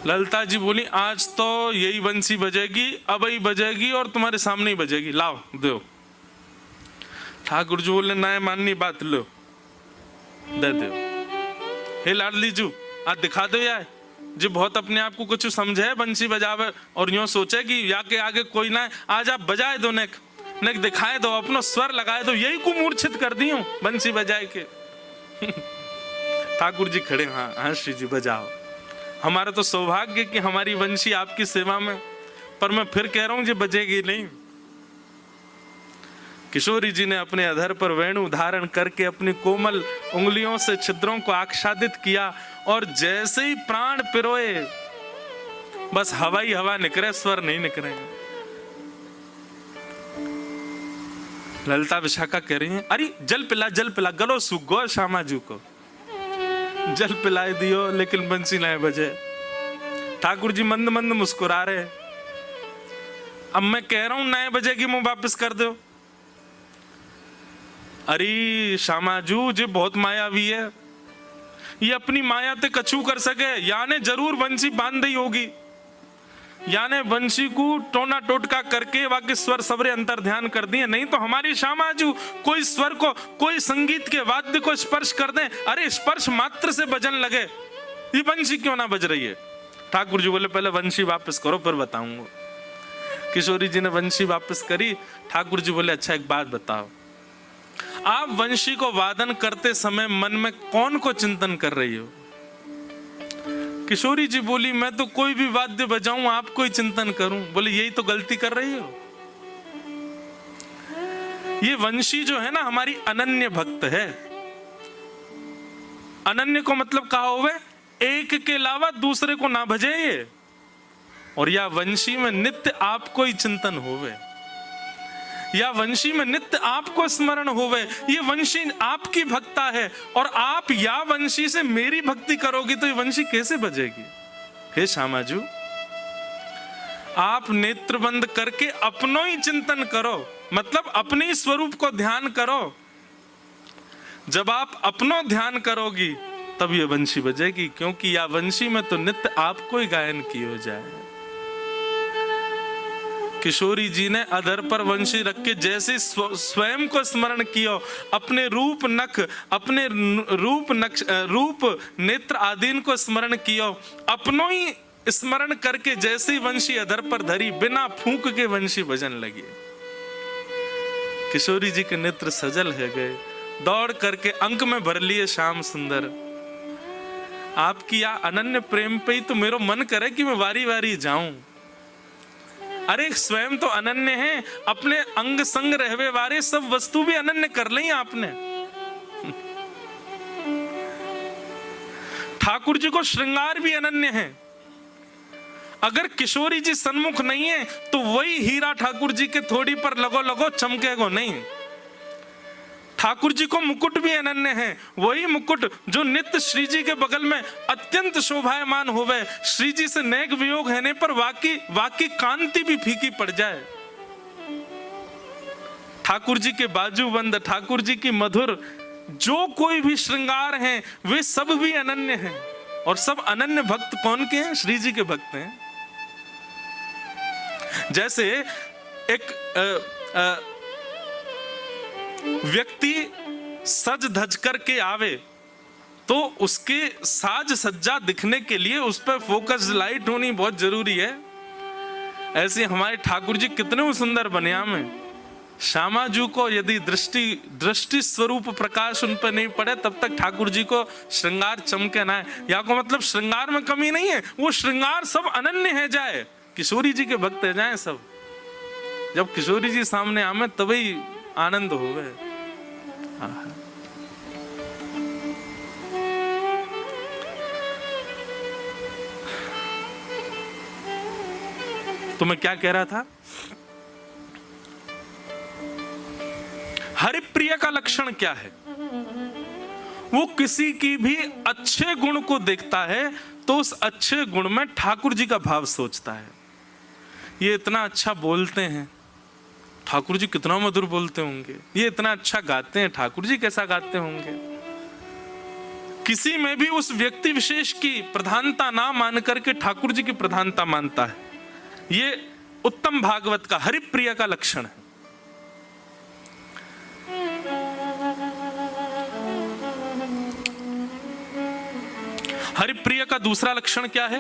ललिता जी बोली आज तो यही बंसी बजेगी, अब ही बजेगी और तुम्हारे सामने ही बजेगी, लाओ दो। ठाकुर जी बोले ना माननी बात, लो दे दो। हे लाडली जू आज दिखा दो यार, जो बहुत अपने आप को कुछ समझे बंसी बजावे और यूं सोचे कि या के आगे कोई ना, आज आप बजाए दो, नेक दिखाए दो, अपनो स्वर लगाए दो, यही को मूर्छित कर दी हूं बंसी बजाए के। ठाकुर जी खड़े, हाँ श्री जी बजाओ, हमारा तो सौभाग्य कि हमारी वंशी आपकी सेवा में, पर मैं फिर कह रहा हूं जी बजेगी नहीं। किशोरी जी ने अपने अधर पर वेणु धारण करके अपनी कोमल उंगलियों से छिद्रों को आच्छादित किया और जैसे ही प्राण पिरोए बस हवा ही हवा निकले, स्वर नहीं निकले। ललिता विशाखा कह रही हैं अरे जल पिला, गलो सूख गो श्यामा जी को, जल पिलाए दियो लेकिन बंसी नहीं बजे। ठाकुर जी मंद मंद मुस्कुरा रहे, अब मैं कह रहा हूं नए बजेगी मुंह वापस कर दो। अरे श्यामाजू जी बहुत मायावी है, ये अपनी माया ते कछु कर सके, याने जरूर बंसी बांध दी होगी, याने बंसी को टोना टोटका करके वाके स्वर सबरे अंतर ध्यान कर दिए, नहीं तो हमारी श्यामाजू कोई स्वर को, कोई संगीत के वाद्य को स्पर्श कर दे, अरे स्पर्श मात्र से बजन लगे, ये बंसी क्यों ना बज रही है। ठाकुर जी बोले पहले बंसी वापस करो फिर बताऊंगा। किशोरी जी ने बंसी वापस करी। ठाकुर जी बोले अच्छा एक बात बताओ, आप वंशी को वादन करते समय मन में कौन को चिंतन कर रही हो। किशोरी जी बोली मैं तो कोई भी वाद्य बजाऊं आपको ही चिंतन करूं। बोले यही तो गलती कर रही हो, ये वंशी जो है ना हमारी अनन्य भक्त है। अनन्य को मतलब कहा हुआ एक के अलावा दूसरे को ना भजे ये, और या वंशी में नित्य आपको ही चिंतन होवे, या वंशी में नित्य आपको स्मरण होवे, ये वंशी आपकी भक्ता है और आप या वंशी से मेरी भक्ति करोगी तो ये वंशी कैसे बजेगी। हे श्यामाजू आप नेत्र बंद करके अपनो ही चिंतन करो, मतलब अपने ही स्वरूप को ध्यान करो। जब आप अपनो ध्यान करोगी तब ये वंशी बजेगी, क्योंकि या वंशी में तो नित्य आपको ही गायन की हो जाए। किशोरी जी ने अधर पर वंशी रख के जैसे स्वयं को स्मरण किया, अपने रूप नख, अपने रूप नेत्र आदि को स्मरण किया, अपनों ही स्मरण करके जैसे वंशी अधर पर धरी, बिना फूंक के वंशी बजन लगी। किशोरी जी के नेत्र सजल है गए, दौड़ करके अंक में भर लिए श्याम सुंदर। आपकी या अनन्य प्रेम पे ही तो मेरा मन करे कि मैं वारी वारी जाऊं। अरे स्वयं तो अनन्य है, अपने अंग संग रहवे वारे सब वस्तु भी अनन्य कर ली आपने। ठाकुर जी को श्रृंगार भी अनन्य है। अगर किशोरी जी सन्मुख नहीं है तो वही हीरा ठाकुर जी के थोड़ी पर लगो लगो चमकेगो नहीं। ठाकुर जी को मुकुट भी अनन्य है, वही मुकुट जो नित्य श्री जी के बगल में अत्यंत शोभायमान होवे। श्री जी से नेक वियोग होने पर वाकी कांति भी फीकी पड़ जाए। ठाकुर जी के बाजूबंद, ठाकुर जी की मधुर जो कोई भी श्रृंगार हैं वे सब भी अनन्य हैं, और सब अनन्य भक्त कौन के हैं? श्री जी के भक्त हैं। जैसे एक व्यक्ति सज धज करके आवे तो उसके साज सज्जा दिखने के लिए उस पर फोकस लाइट होनी बहुत जरूरी है। ऐसे हमारे ठाकुर जी कितने सुंदर बनिया में, श्यामाजू को यदि दृष्टि स्वरूप प्रकाश उन पर नहीं पड़े तब तक ठाकुर जी को श्रृंगार चमके ना है। या को मतलब श्रृंगार में कमी नहीं है, वो श्रृंगार सब अनन्य है जाए, किशोरी जी के भक्त है जाए सब। जब किशोरी जी सामने आमे तभी आनंद हो गए। तो मैं क्या कह रहा था, हरिप्रिय का लक्षण क्या है? वो किसी की भी अच्छे गुण को देखता है तो उस अच्छे गुण में ठाकुर जी का भाव सोचता है। ये इतना अच्छा बोलते हैं, ठाकुर जी कितना मधुर बोलते होंगे। ये इतना अच्छा गाते हैं, ठाकुर जी कैसा गाते होंगे। किसी में भी उस व्यक्ति विशेष की प्रधानता ना मान करके ठाकुर जी की प्रधानता मानता है। ये उत्तम भागवत का, हरिप्रिय का लक्षण है। हरिप्रिय का दूसरा लक्षण क्या है?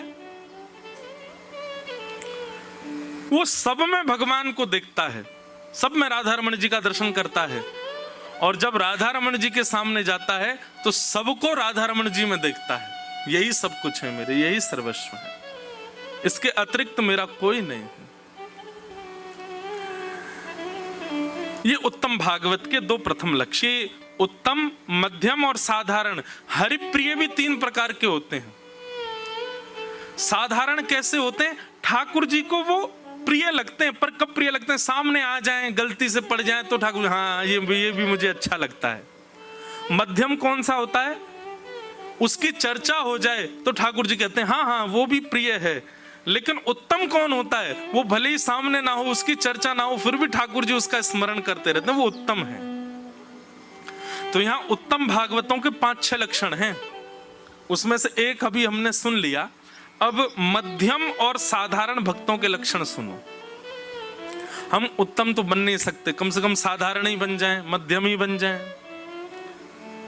वो सब में भगवान को देखता है, सब में राधा रमण जी का दर्शन करता है, और जब राधा रमण जी के सामने जाता है तो सबको राधा रमण जी में देखता है। यही सब कुछ है मेरे, यही सर्वस्व है, इसके अतिरिक्त मेरा कोई नहीं है। ये उत्तम भागवत के दो प्रथम लक्ष्य, उत्तम, मध्यम और साधारण। हरिप्रिय भी तीन प्रकार के होते हैं। साधारण कैसे होते हैं? ठाकुर जी को वो प्रिय लगते हैं, पर कब प्रिय लगते हैं? सामने आ जाएं, गलती से पड़ जाएं तो ठाकुर हाँ ये भी मुझे अच्छा लगता है। मध्यम कौन सा होता है? उसकी चर्चा हो जाए तो ठाकुर जी कहते हैं हाँ हाँ वो भी प्रिय है। लेकिन उत्तम कौन होता है? वो भले ही सामने ना हो, उसकी चर्चा ना हो, फिर भी ठाकुर जी उसका स्मरण करते रहते हैं, वो उत्तम है। तो यहां उत्तम भागवतों के 5-6 लक्षण हैं, उसमें से एक अभी हमने सुन लिया। अब मध्यम और साधारण भक्तों के लक्षण सुनो। हम उत्तम तो बन नहीं सकते, कम से कम साधारण ही बन जाएं, मध्यम ही बन जाएं,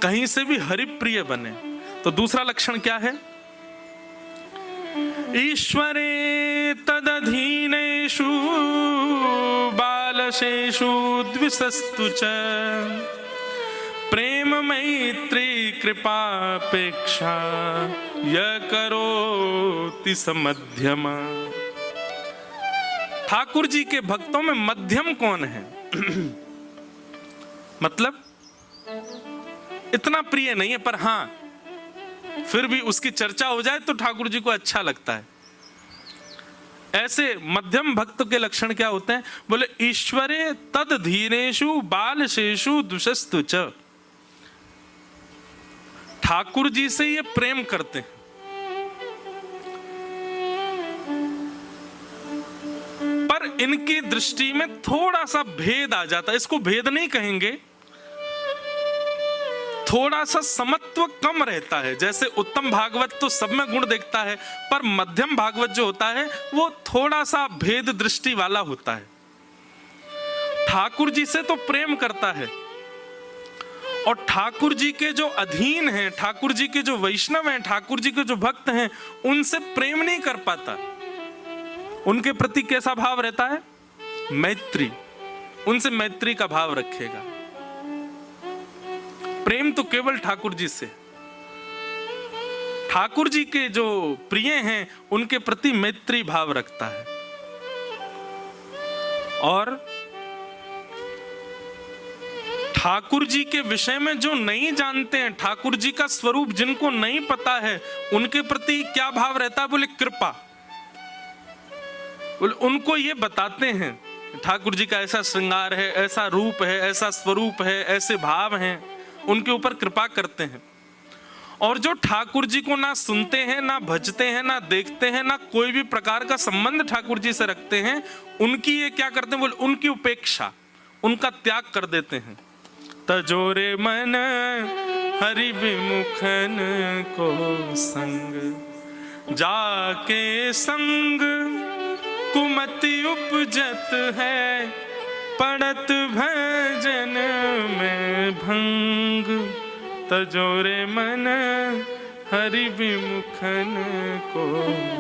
कहीं से भी हरिप्रिय बने। तो दूसरा लक्षण क्या है? ईश्वरे तदधीनेषु बालशेषु द्विषस्तु च प्रेम मैत्री कृपापेक्षा य करोति समध्यम। ठाकुर जी के भक्तों में मध्यम कौन है? मतलब इतना प्रिय नहीं है, पर हाँ फिर भी उसकी चर्चा हो जाए तो ठाकुर जी को अच्छा लगता है। ऐसे मध्यम भक्त के लक्षण क्या होते हैं? बोले ईश्वरे तद धीरेषु बालशेषु दुषस्तु च। ठाकुर जी से ये प्रेम करते हैं, पर इनकी दृष्टि में थोड़ा सा भेद आ जाता है। इसको भेद नहीं कहेंगे, थोड़ा सा समत्व कम रहता है। जैसे उत्तम भागवत तो सब में गुण देखता है, पर मध्यम भागवत जो होता है वो थोड़ा सा भेद दृष्टि वाला होता है। ठाकुर जी से तो प्रेम करता है, और ठाकुर जी के जो अधीन हैं, ठाकुर जी के जो वैष्णव हैं, ठाकुर जी के जो भक्त हैं, उनसे प्रेम नहीं कर पाता। उनके प्रति कैसा भाव रहता है? मैत्री। उनसे मैत्री का भाव रखेगा। प्रेम तो केवल ठाकुर जी से। ठाकुर जी के जो प्रिय हैं उनके प्रति मैत्री भाव रखता है। और ठाकुर जी के विषय में जो नहीं जानते हैं, ठाकुर जी का स्वरूप जिनको नहीं पता है, उनके प्रति क्या भाव रहता है? बोले कृपा। बोले उनको ये बताते हैं ठाकुर जी का ऐसा श्रृंगार है, ऐसा रूप है, ऐसा स्वरूप है, ऐसे भाव हैं, उनके ऊपर कृपा करते हैं। और जो ठाकुर जी को ना सुनते हैं, ना भजते हैं, ना देखते हैं, ना कोई भी प्रकार का संबंध ठाकुर जी से रखते हैं, उनकी ये क्या करते हैं? बोले उनकी उपेक्षा, उनका त्याग कर देते हैं। तजोरे मन हरि विमुखन को संग, जाके संग कुमति उपजत है, पड़त भजन में भंग। तजोरे मन हरि विमुखन को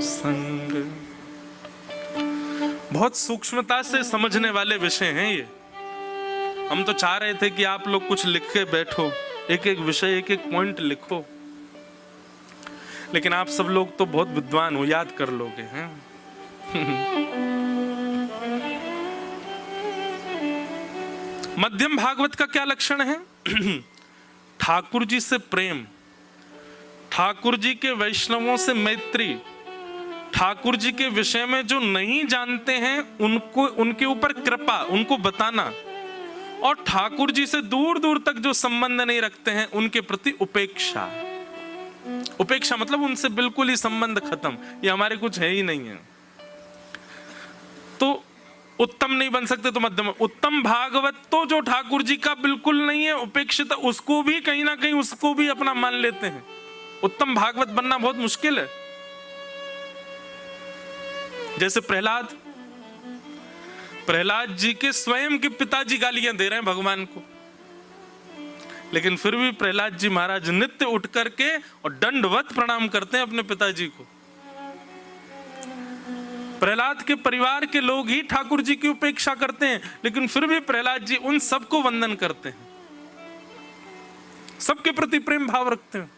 संग। बहुत सूक्ष्मता से समझने वाले विषय हैं ये। हम तो चाह रहे थे कि आप लोग कुछ लिख के बैठो, एक एक विषय, एक एक पॉइंट लिखो, लेकिन आप सब लोग तो बहुत विद्वान हो, याद कर लोगे हैं। मध्यम भागवत का क्या लक्षण है? ठाकुर जी से प्रेम, ठाकुर जी के वैष्णवों से मैत्री, ठाकुर जी के विषय में जो नहीं जानते हैं उनको, उनके ऊपर कृपा, उनको बताना, और ठाकुर जी से दूर दूर तक जो संबंध नहीं रखते हैं उनके प्रति उपेक्षा। उपेक्षा मतलब उनसे बिल्कुल ही संबंध खत्म, ये हमारे कुछ है ही नहीं है। तो उत्तम नहीं बन सकते तो मध्यम। उत्तम भागवत तो जो ठाकुर जी का बिल्कुल नहीं है, उपेक्षित, उसको भी कहीं ना कहीं उसको भी अपना मान लेते हैं। उत्तम भागवत बनना बहुत मुश्किल है। जैसे प्रहलाद जी के स्वयं के पिताजी गालियां दे रहे हैं भगवान को, लेकिन फिर भी प्रहलाद जी महाराज नित्य उठ करके और दंडवत प्रणाम करते हैं अपने पिताजी को। प्रहलाद के परिवार के लोग ही ठाकुर जी की उपेक्षा करते हैं, लेकिन फिर भी प्रहलाद जी उन सबको वंदन करते हैं, सबके प्रति प्रेम भाव रखते हैं।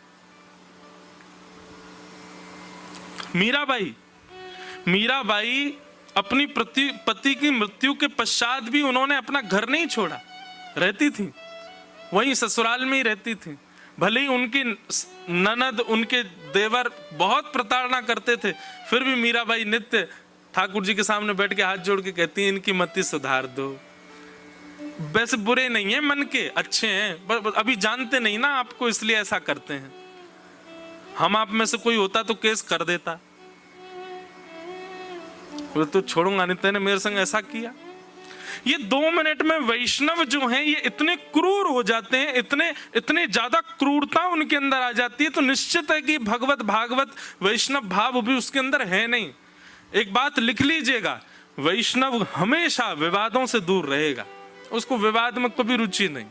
मीराबाई अपनी पति की मृत्यु के पश्चात भी उन्होंने अपना घर नहीं छोड़ा, रहती थी वहीं ससुराल में ही रहती थी। भले ही उनकी ननद उनके देवर बहुत प्रताड़ना करते थे, फिर भी मीराबाई नित्य ठाकुर जी के सामने बैठ के हाथ जोड़ के कहती हैं इनकी मति सुधार दो। वैसे बुरे नहीं है, मन के अच्छे हैं, अभी जानते नहीं ना आपको, इसलिए ऐसा करते हैं। हम आप में से कोई होता तो केस कर देता, तो छोड़ूंगा नहीं, तेने मेरे संग ऐसा किया। ये 2 मिनट में वैष्णव जो हैं ये इतने क्रूर हो जाते हैं, इतने ज्यादा क्रूरता उनके अंदर आ जाती है, तो निश्चित है कि भागवत वैष्णव भाव भी उसके अंदर है नहीं। एक बात लिख लीजिएगा, वैष्णव हमेशा विवादों से दूर रहेगा, उसको विवाद में कभी रुचि नहीं।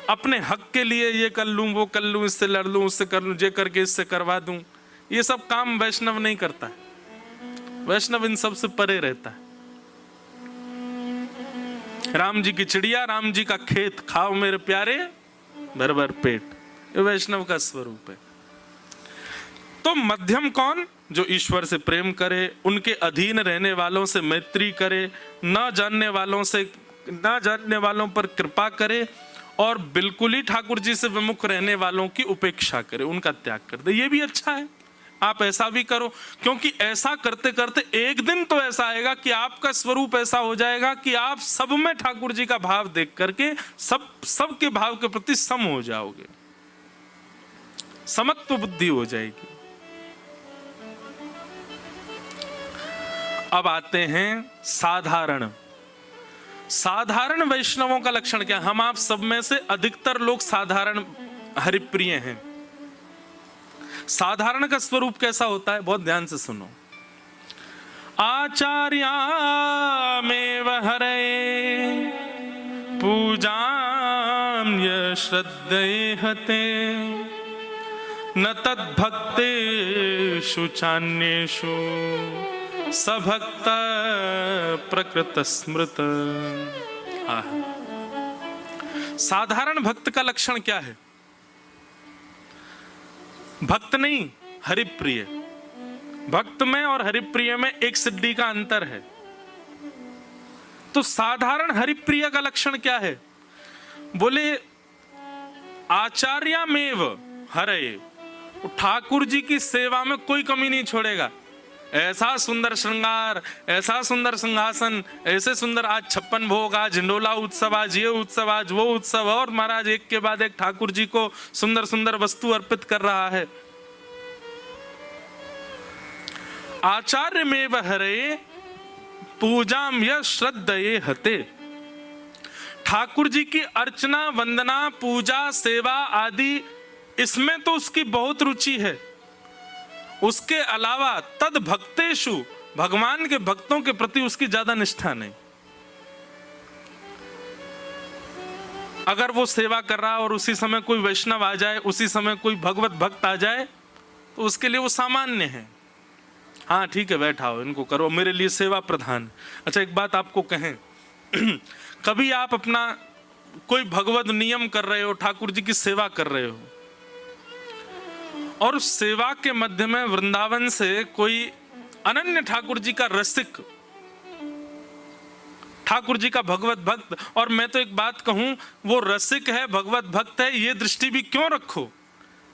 अपने हक के लिए ये कर लूं, वो कर लूं, इससे लड़ लूं, उससे कर लूं, ये करके इससे करवा दूं, ये सब काम वैष्णव नहीं करता है। वैष्णव इन सब से परे रहता है। राम जी की चिड़िया, राम जी का खेत खाओ मेरे प्यारे भर भर पेट, ये वैष्णव का स्वरूप है। तो मध्यम कौन? जो ईश्वर से प्रेम करे, उनके अधीन रहने वालों से मैत्री करे, न जानने वालों पर कृपा करे, और बिल्कुल ही ठाकुर जी से विमुख रहने वालों की उपेक्षा करे, उनका त्याग कर दे। ये भी अच्छा है, आप ऐसा भी करो, क्योंकि ऐसा करते करते एक दिन तो ऐसा आएगा कि आपका स्वरूप ऐसा हो जाएगा कि आप सब में ठाकुर जी का भाव देख करके सबके भाव के प्रति सम हो जाओगे, समत्व बुद्धि हो जाएगी। अब आते हैं साधारण वैष्णवों का लक्षण क्या? हम आप सब में से अधिकतर लोग साधारण हरिप्रिय हैं। साधारण का स्वरूप कैसा होता है? बहुत ध्यान से सुनो। आचार्यामेव हरे पूजाम्य श्रद्धेहते न तद्भक्तेषु चान्येषु सभक्त प्रकृत स्मृत। साधारण भक्त का लक्षण क्या है? भक्त नहीं, हरिप्रिय। भक्त में और हरिप्रिय में एक सिद्धि का अंतर है। तो साधारण हरिप्रिय का लक्षण क्या है? बोले आचार्यामेव हरे, ठाकुर जी की सेवा में कोई कमी नहीं छोड़ेगा। ऐसा सुंदर श्रृंगार, ऐसा सुंदर सिंहासन, ऐसे सुंदर, आज 56 भोग, आज झंडोला उत्सव, आज ये उत्सव, आज वो उत्सव, और महाराज एक के बाद एक ठाकुर जी को सुंदर सुंदर वस्तु अर्पित कर रहा है। आचार्य में हरे पूजाम य श्रद्धये हते। ठाकुर जी की अर्चना, वंदना, पूजा, सेवा आदि, इसमें तो उसकी बहुत रुचि है। उसके अलावा तद भक्तेषु, भगवान के भक्तों के प्रति उसकी ज्यादा निष्ठा नहीं। अगर वो सेवा कर रहा और उसी समय कोई वैष्णव आ जाए, उसी समय कोई भगवत भक्त आ जाए, तो उसके लिए वो सामान्य है। हाँ ठीक है, बैठाओ, इनको करो, मेरे लिए सेवा प्रधान। अच्छा एक बात आपको कहें, कभी आप अपना कोई भगवत नियम कर रहे हो, ठाकुर जी की सेवा कर रहे हो, और उस सेवा के मध्य में वृंदावन से कोई अनन्य ठाकुर जी का रसिक, ठाकुर जी का भगवत भक्त, और मैं तो एक बात कहूं, वो रसिक है, भगवत भक्त है, ये दृष्टि भी क्यों रखो,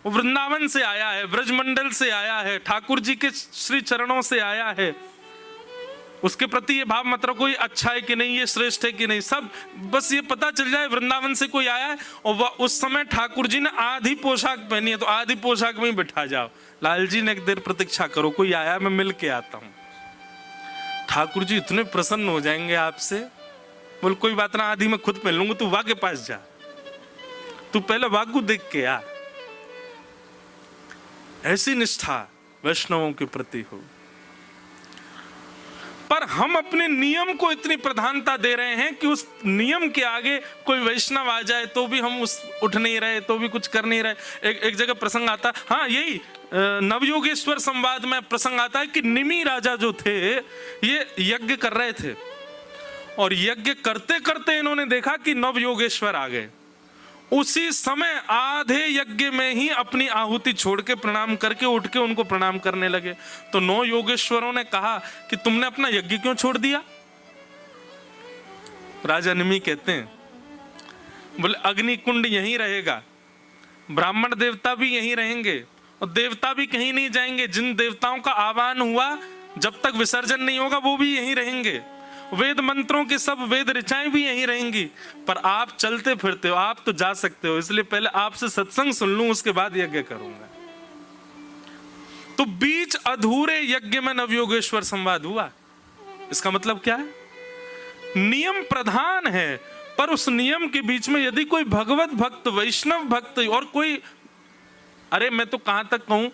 वो वृंदावन से आया है, ब्रजमंडल से आया है, ठाकुर जी के श्री चरणों से आया है, उसके प्रति ये भाव मत रखो ये अच्छा है कि नहीं, ये श्रेष्ठ है कि नहीं, सब बस ये पता चल जाए वृंदावन से कोई आया है और वह उस समय ठाकुर जी ने आधी पोशाक पहनी है तो आधी पोशाक में ही बिठा जाओ, लाल जी ने एक देर प्रतीक्षा करो, कोई आया मैं मिल के आता हूं। ठाकुर जी इतने प्रसन्न हो जाएंगे आपसे, बोल कोई बात ना, आधी मैं खुद पहन लूंगा, तू वाह के पास जा, तू पहले वाह को देख के आ। ऐसी निष्ठा वैष्णवों के प्रति हो। पर हम अपने नियम को इतनी प्रधानता दे रहे हैं कि उस नियम के आगे कोई वैष्णव आ जाए तो भी हम उठ नहीं रहे, तो भी कुछ कर नहीं रहे। एक जगह प्रसंग आता, हाँ यही नवयोगेश्वर संवाद में प्रसंग आता है कि निमि राजा जो थे ये यज्ञ कर रहे थे और यज्ञ करते करते इन्होंने देखा कि नवयोगेश्वर आ गए। उसी समय आधे यज्ञ में ही अपनी आहुति छोड़ के प्रणाम करके उठ के उनको प्रणाम करने लगे। तो 9 योगेश्वरों ने कहा कि तुमने अपना यज्ञ क्यों छोड़ दिया? राजा निमि कहते हैं, बोले अग्नि कुंड यहीं रहेगा, ब्राह्मण देवता भी यहीं रहेंगे और देवता भी कहीं नहीं जाएंगे। जिन देवताओं का आह्वान हुआ जब तक विसर्जन नहीं होगा वो भी यहीं रहेंगे। वेद मंत्रों की सब वेद ऋचाएं भी यहीं रहेंगी। पर आप चलते फिरते हो, आप तो जा सकते हो, इसलिए पहले आपसे सत्संग सुन लूं उसके बाद यज्ञ करूंगा। तो बीच अधूरे यज्ञ में नवयोगेश्वर संवाद हुआ। इसका मतलब क्या है? नियम प्रधान है, पर उस नियम के बीच में यदि कोई भगवत भक्त, वैष्णव भक्त और कोई, अरे मैं तो कहां तक कहूं,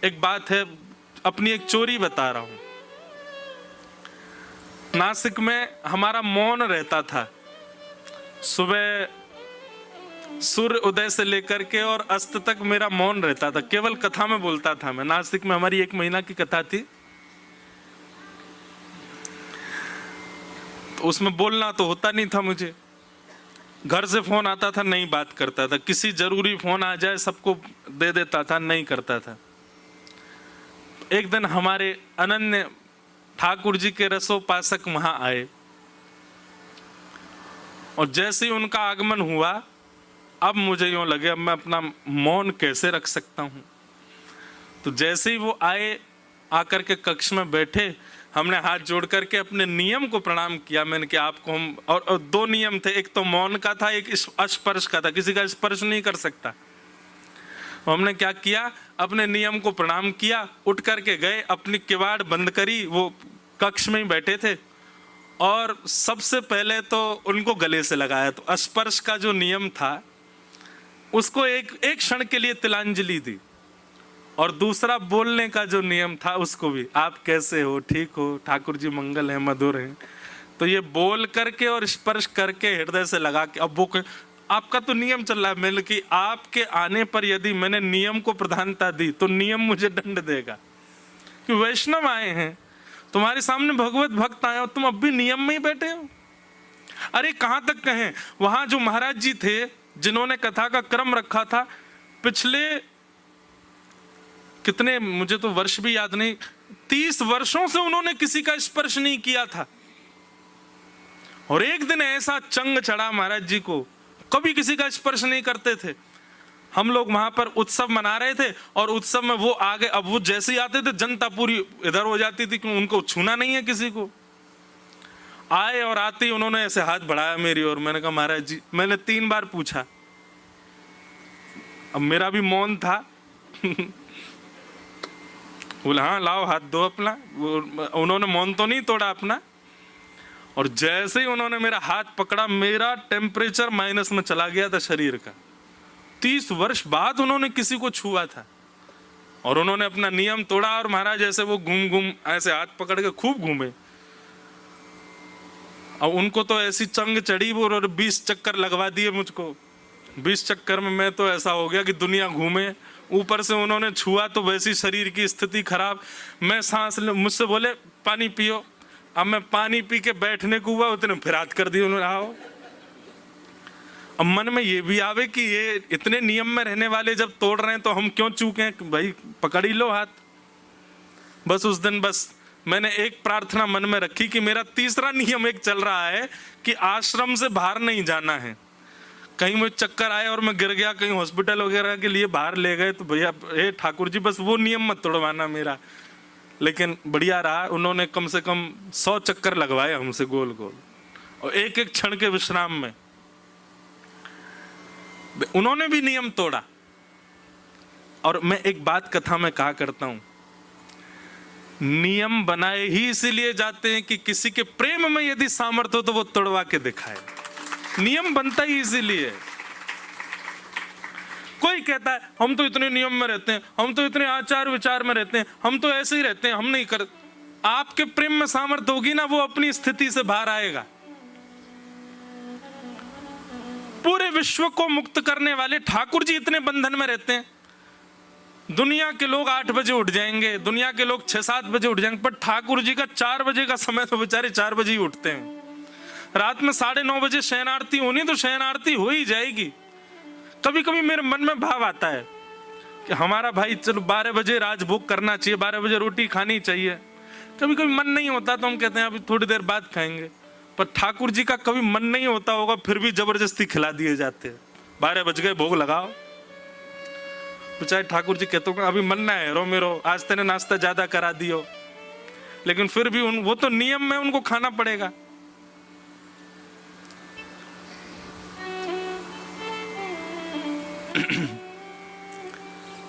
एक बात है, अपनी एक चोरी बता रहा हूं। नासिक में हमारा मौन रहता था, सुबह सूर्य उदय से लेकर के और अस्त तक मेरा मौन रहता था, केवल कथा में बोलता था मैं। नासिक में हमारी 1 महीना की कथा थी, तो उसमें बोलना तो होता नहीं था मुझे। घर से फोन आता था, नहीं बात करता था, किसी जरूरी फोन आ जाए सबको दे देता था, नहीं करता था। एक दिन हमारे अनन्य ठाकुर जी के रसोपासक वहां आए और जैसे ही उनका आगमन हुआ, अब मुझे यूं लगे अब मैं अपना मौन कैसे रख सकता हूं। तो जैसे ही वो आए, आकर के कक्ष में बैठे, हमने हाथ जोड़ करके अपने नियम को प्रणाम किया। मैंने कि आपको हम, और 2 नियम थे, एक तो मौन का था, एक स्पर्श का था, किसी का स्पर्श नहीं कर सकता। हमने क्या किया, अपने नियम को प्रणाम किया, उठ करके गए, अपनी किवाड़ बंद करी, वो कक्ष में ही बैठे थे और सबसे पहले तो उनको गले से लगाया। तो स्पर्श का जो नियम था उसको एक क्षण के लिए तिलांजलि दी, और दूसरा बोलने का जो नियम था उसको भी, आप कैसे हो, ठीक हो, ठाकुर जी मंगल है, मधुर है। तो ये बोल करके और स्पर्श करके हृदय से लगा के, अब वो आपका तो नियम चल रहा है, मैंने कि आपके आने पर यदि मैंने नियम को प्रधानता दी तो नियम मुझे दंड देगा, कि वैष्णव आए हैं, तुम्हारे सामने भगवत भक्त आए हो, तुम अब भी नियम में ही बैठे हो। अरे कहां तक कहें, वहां जो महाराज जी थे जिन्होंने कथा का क्रम रखा था, पिछले कितने, मुझे तो वर्ष भी याद नहीं, 30 वर्षों से उन्होंने किसी का स्पर्श नहीं किया था। और एक दिन ऐसा चंग चढ़ा महाराज जी को, कभी किसी का स्पर्श नहीं करते थे। हम लोग वहां पर उत्सव मना रहे थे और उत्सव में वो आ गए। अब वो जैसे ही आते थे जनता पूरी इधर हो जाती थी कि उनको छूना नहीं है किसी को। आए और आते ही उन्होंने ऐसे हाथ बढ़ाया मेरी ओर। मैंने कहा महाराज जी, मैंने 3 बार पूछा, अब मेरा भी मौन था। बोला हाँ लाओ हाथ दो अपना। उन्होंने मौन तो नहीं तोड़ा अपना, और जैसे ही उन्होंने मेरा हाथ पकड़ा, मेरा टेम्परेचर माइनस में चला गया था शरीर का। 30 वर्ष बाद उन्होंने किसी को छुआ था और उन्होंने अपना नियम तोड़ा। और महाराज ऐसे वो घूम ऐसे हाथ पकड़ के खूब घूमे। अब उनको तो ऐसी चंग चढ़ी वो, और 20 चक्कर लगवा दिए मुझको। 20 चक्कर में मैं तो ऐसा हो गया कि दुनिया घूमे। ऊपर से उन्होंने छुआ तो वैसी शरीर की स्थिति खराब। मैं सांस मुझसे बोले पानी पियो। अब मैं पानी पी के बैठने को हुआ, उतने फिर हाथ कर दिए उन्होंने। आओ, अब मन में ये भी आवे कि ये इतने नियम में रहने वाले जब तोड़ रहे हैं तो हम क्यों चूके, भाई पकड़ ही लो हाथ। बस उस दिन बस मैंने एक प्रार्थना मन में रखी कि मेरा तीसरा नियम एक चल रहा है कि आश्रम से बाहर नहीं जाना है। कहीं मुझे चक्कर आए और मैं गिर गया, कहीं हॉस्पिटल वगैरह के लिए बाहर ले गए तो भैया हे ठाकुर जी बस वो नियम मत तोड़वाना मेरा। लेकिन बढ़िया रहा, उन्होंने कम से कम 100 चक्कर लगवाए हमसे गोल गोल, और एक एक क्षण के विश्राम में उन्होंने भी नियम तोड़ा। और मैं एक बात कथा में कहा करता हूं, नियम बनाए ही इसीलिए जाते हैं कि किसी के प्रेम में यदि सामर्थ्य हो तो वो तोड़वा के दिखाए। नियम बनता ही इसीलिए। कोई कहता है हम तो इतने नियम में रहते हैं, हम तो इतने आचार विचार में रहते हैं, हम तो ऐसे ही रहते हैं, हम नहीं कर। आपके प्रेम में सामर्थ्य होगी ना, वो अपनी स्थिति से बाहर आएगा। पूरे विश्व को मुक्त करने वाले ठाकुर जी इतने बंधन में रहते हैं। दुनिया के लोग 8 बजे उठ जाएंगे, दुनिया के लोग 6-7 बजे उठ जाएंगे, पर ठाकुर जी का 4 बजे का समय तो बेचारे 4 बजे ही उठते हैं। रात में 9:30 बजे शयन आरती होनी तो शयन आरती हो ही जाएगी। कभी कभी मेरे मन में भाव आता है कि हमारा भाई चलो 12 बजे राजभोग करना चाहिए, 12 बजे रोटी खानी चाहिए। कभी कभी मन नहीं होता तो हम कहते हैं अभी थोड़ी देर बाद खाएंगे, पर ठाकुर जी का कभी मन नहीं होता होगा फिर भी जबरदस्ती खिला दिए जाते हैं। 12 बज गए, भोग लगाओ। तो चाहे ठाकुर जी कहते हो अभी मन ना है, रो मेरो आज तेने नाश्ता ज्यादा करा दियो, लेकिन फिर भी वो तो नियम में उनको खाना पड़ेगा।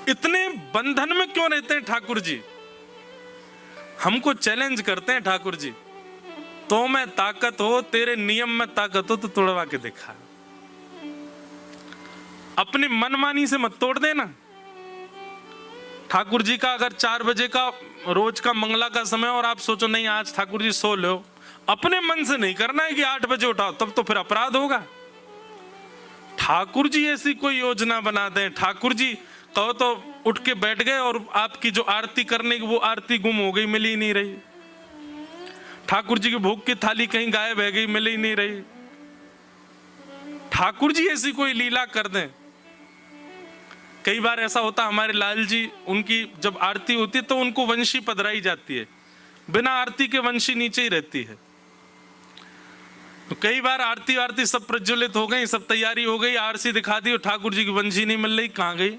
इतने बंधन में क्यों रहते हैं ठाकुर जी? हमको चैलेंज करते हैं ठाकुर जी, तो में ताकत हो, तेरे नियम में ताकत हो तो तोड़वा के दिखा। अपनी मनमानी से मत तोड़ देना। ठाकुर जी का अगर 4 बजे का रोज का मंगला का समय और आप सोचो नहीं आज ठाकुर जी सो लो, अपने मन से नहीं करना है कि 8 बजे उठाओ, तब तो फिर अपराध होगा। ठाकुर जी ऐसी कोई योजना बना दें, ठाकुर जी कहो तो उठ के बैठ गए और आपकी जो आरती करने की वो आरती गुम हो गई, मिल ही नहीं रही। ठाकुर जी की भोग की थाली कहीं गायब है गई, मिल ही नहीं रही। ठाकुर जी ऐसी कोई लीला कर दें। कई बार ऐसा होता हमारे लाल जी, उनकी जब आरती होती है तो उनको वंशी पधराई जाती है, बिना आरती के वंशी नीचे ही रहती है। तो कई बार आरती सब प्रज्वलित हो गई, सब तैयारी हो गई, आरती दिखा दी और ठाकुर जी की वंशी नहीं मिल रही। कहाँ गई?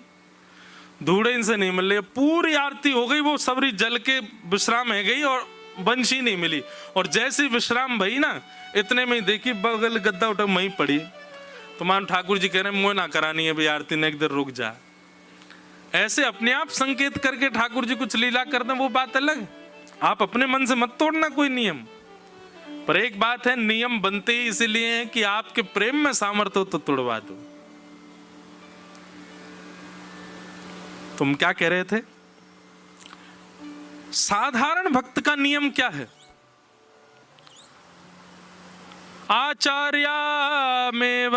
धूड़े इनसे नहीं मिल रही। पूरी आरती हो गई, वो सबरी जल के विश्राम है गई और वंशी नहीं मिली। और जैसे विश्राम भई ना, इतने में ही देखी बगल गद्दा उठा वहीं पड़ी। तो मान ठाकुर जी कह रहे हैं मोह ना करानी है भाई आरती ने, एक देर रुक जा। ऐसे अपने आप संकेत करके ठाकुर जी कुछ लीला कर दें, वो बात अलग। आप अपने मन से मत तोड़ना कोई नियम। पर एक बात है, नियम बनते ही इसलिए हैं कि आपके प्रेम में सामर्थ्य हो तो तोड़वा दो। तुम क्या कह रहे थे? साधारण भक्त का नियम क्या है? आचार्यामेव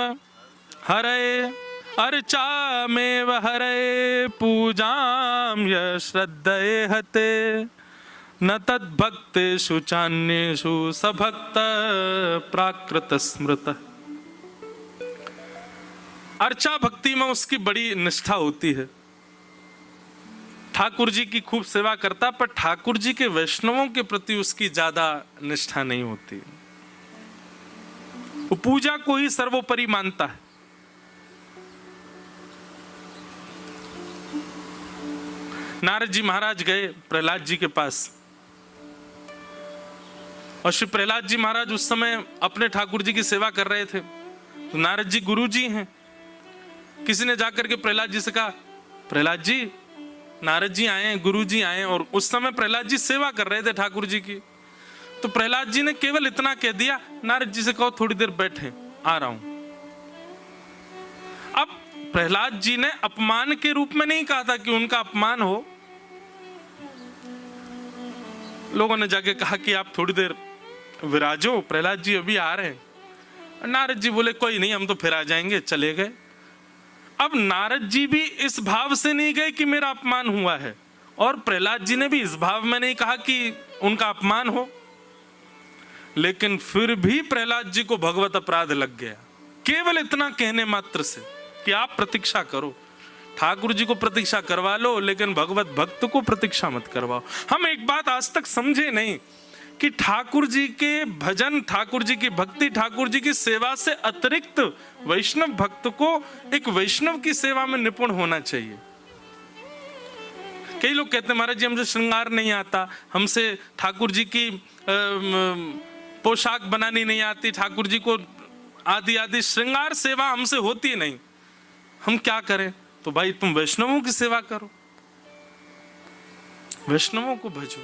हरे अर्चामेव हरे पूजाम य श्रद्धये हते न तद्भक्तेषु चान्येषु सभक्त प्राकृत स्मृत। अर्चा भक्ति में उसकी बड़ी निष्ठा होती है, ठाकुर जी की खूब सेवा करता, पर ठाकुर जी के वैष्णवों के प्रति उसकी ज्यादा निष्ठा नहीं होती। वो पूजा को ही सर्वोपरि मानता है। नारद जी महाराज गए प्रहलाद जी के पास, और श्री प्रहलाद जी महाराज उस समय अपने ठाकुर जी की सेवा कर रहे थे। तो नारद जी गुरु जी हैं। किसी ने जाकर के प्रहलाद जी से कहा, प्रहलाद जी नारद जी आए हैं, गुरु जी आए हैं। और उस समय प्रहलाद जी सेवा कर रहे थे ठाकुर जी की। तो प्रहलाद जी ने केवल इतना कह दिया, नारद जी से कहो थोड़ी देर बैठे, आ रहा हूं। अब प्रहलाद जी ने अपमान के रूप में नहीं कहा था कि उनका अपमान हो। लोगों ने जाके कहा कि आप थोड़ी देर विराजो, प्रहलाद जी अभी आ रहे हैं। नारद जी बोले कोई नहीं, हम तो फिर आ जाएंगे, चले गए। अब नारद जी भी इस भाव से नहीं गए कि मेरा अपमान हुआ है, और प्रहलाद जी ने भी इस भाव में नहीं कहा कि उनका अपमान हो। लेकिन फिर भी प्रहलाद जी को भगवत अपराध लग गया, केवल इतना कहने मात्र से कि आप प्रतीक्षा करो, ठाकुर जी को प्रतीक्षा करवा लो, लेकिन भगवत भक्त को प्रतीक्षा मत करवाओ। हम एक बात आज तक समझे नहीं कि ठाकुर जी के भजन, ठाकुर जी की भक्ति, ठाकुर जी की सेवा से अतिरिक्त वैष्णव भक्त को एक वैष्णव की सेवा में निपुण होना चाहिए। कई लोग कहते हैं महाराज जी हमसे श्रृंगार नहीं आता, हमसे ठाकुर जी की पोशाक बनानी नहीं आती, ठाकुर जी को आदि आदि श्रृंगार सेवा हमसे होती नहीं, हम क्या करें? तो भाई तुम वैष्णवों की सेवा करो, वैष्णवों को भजो।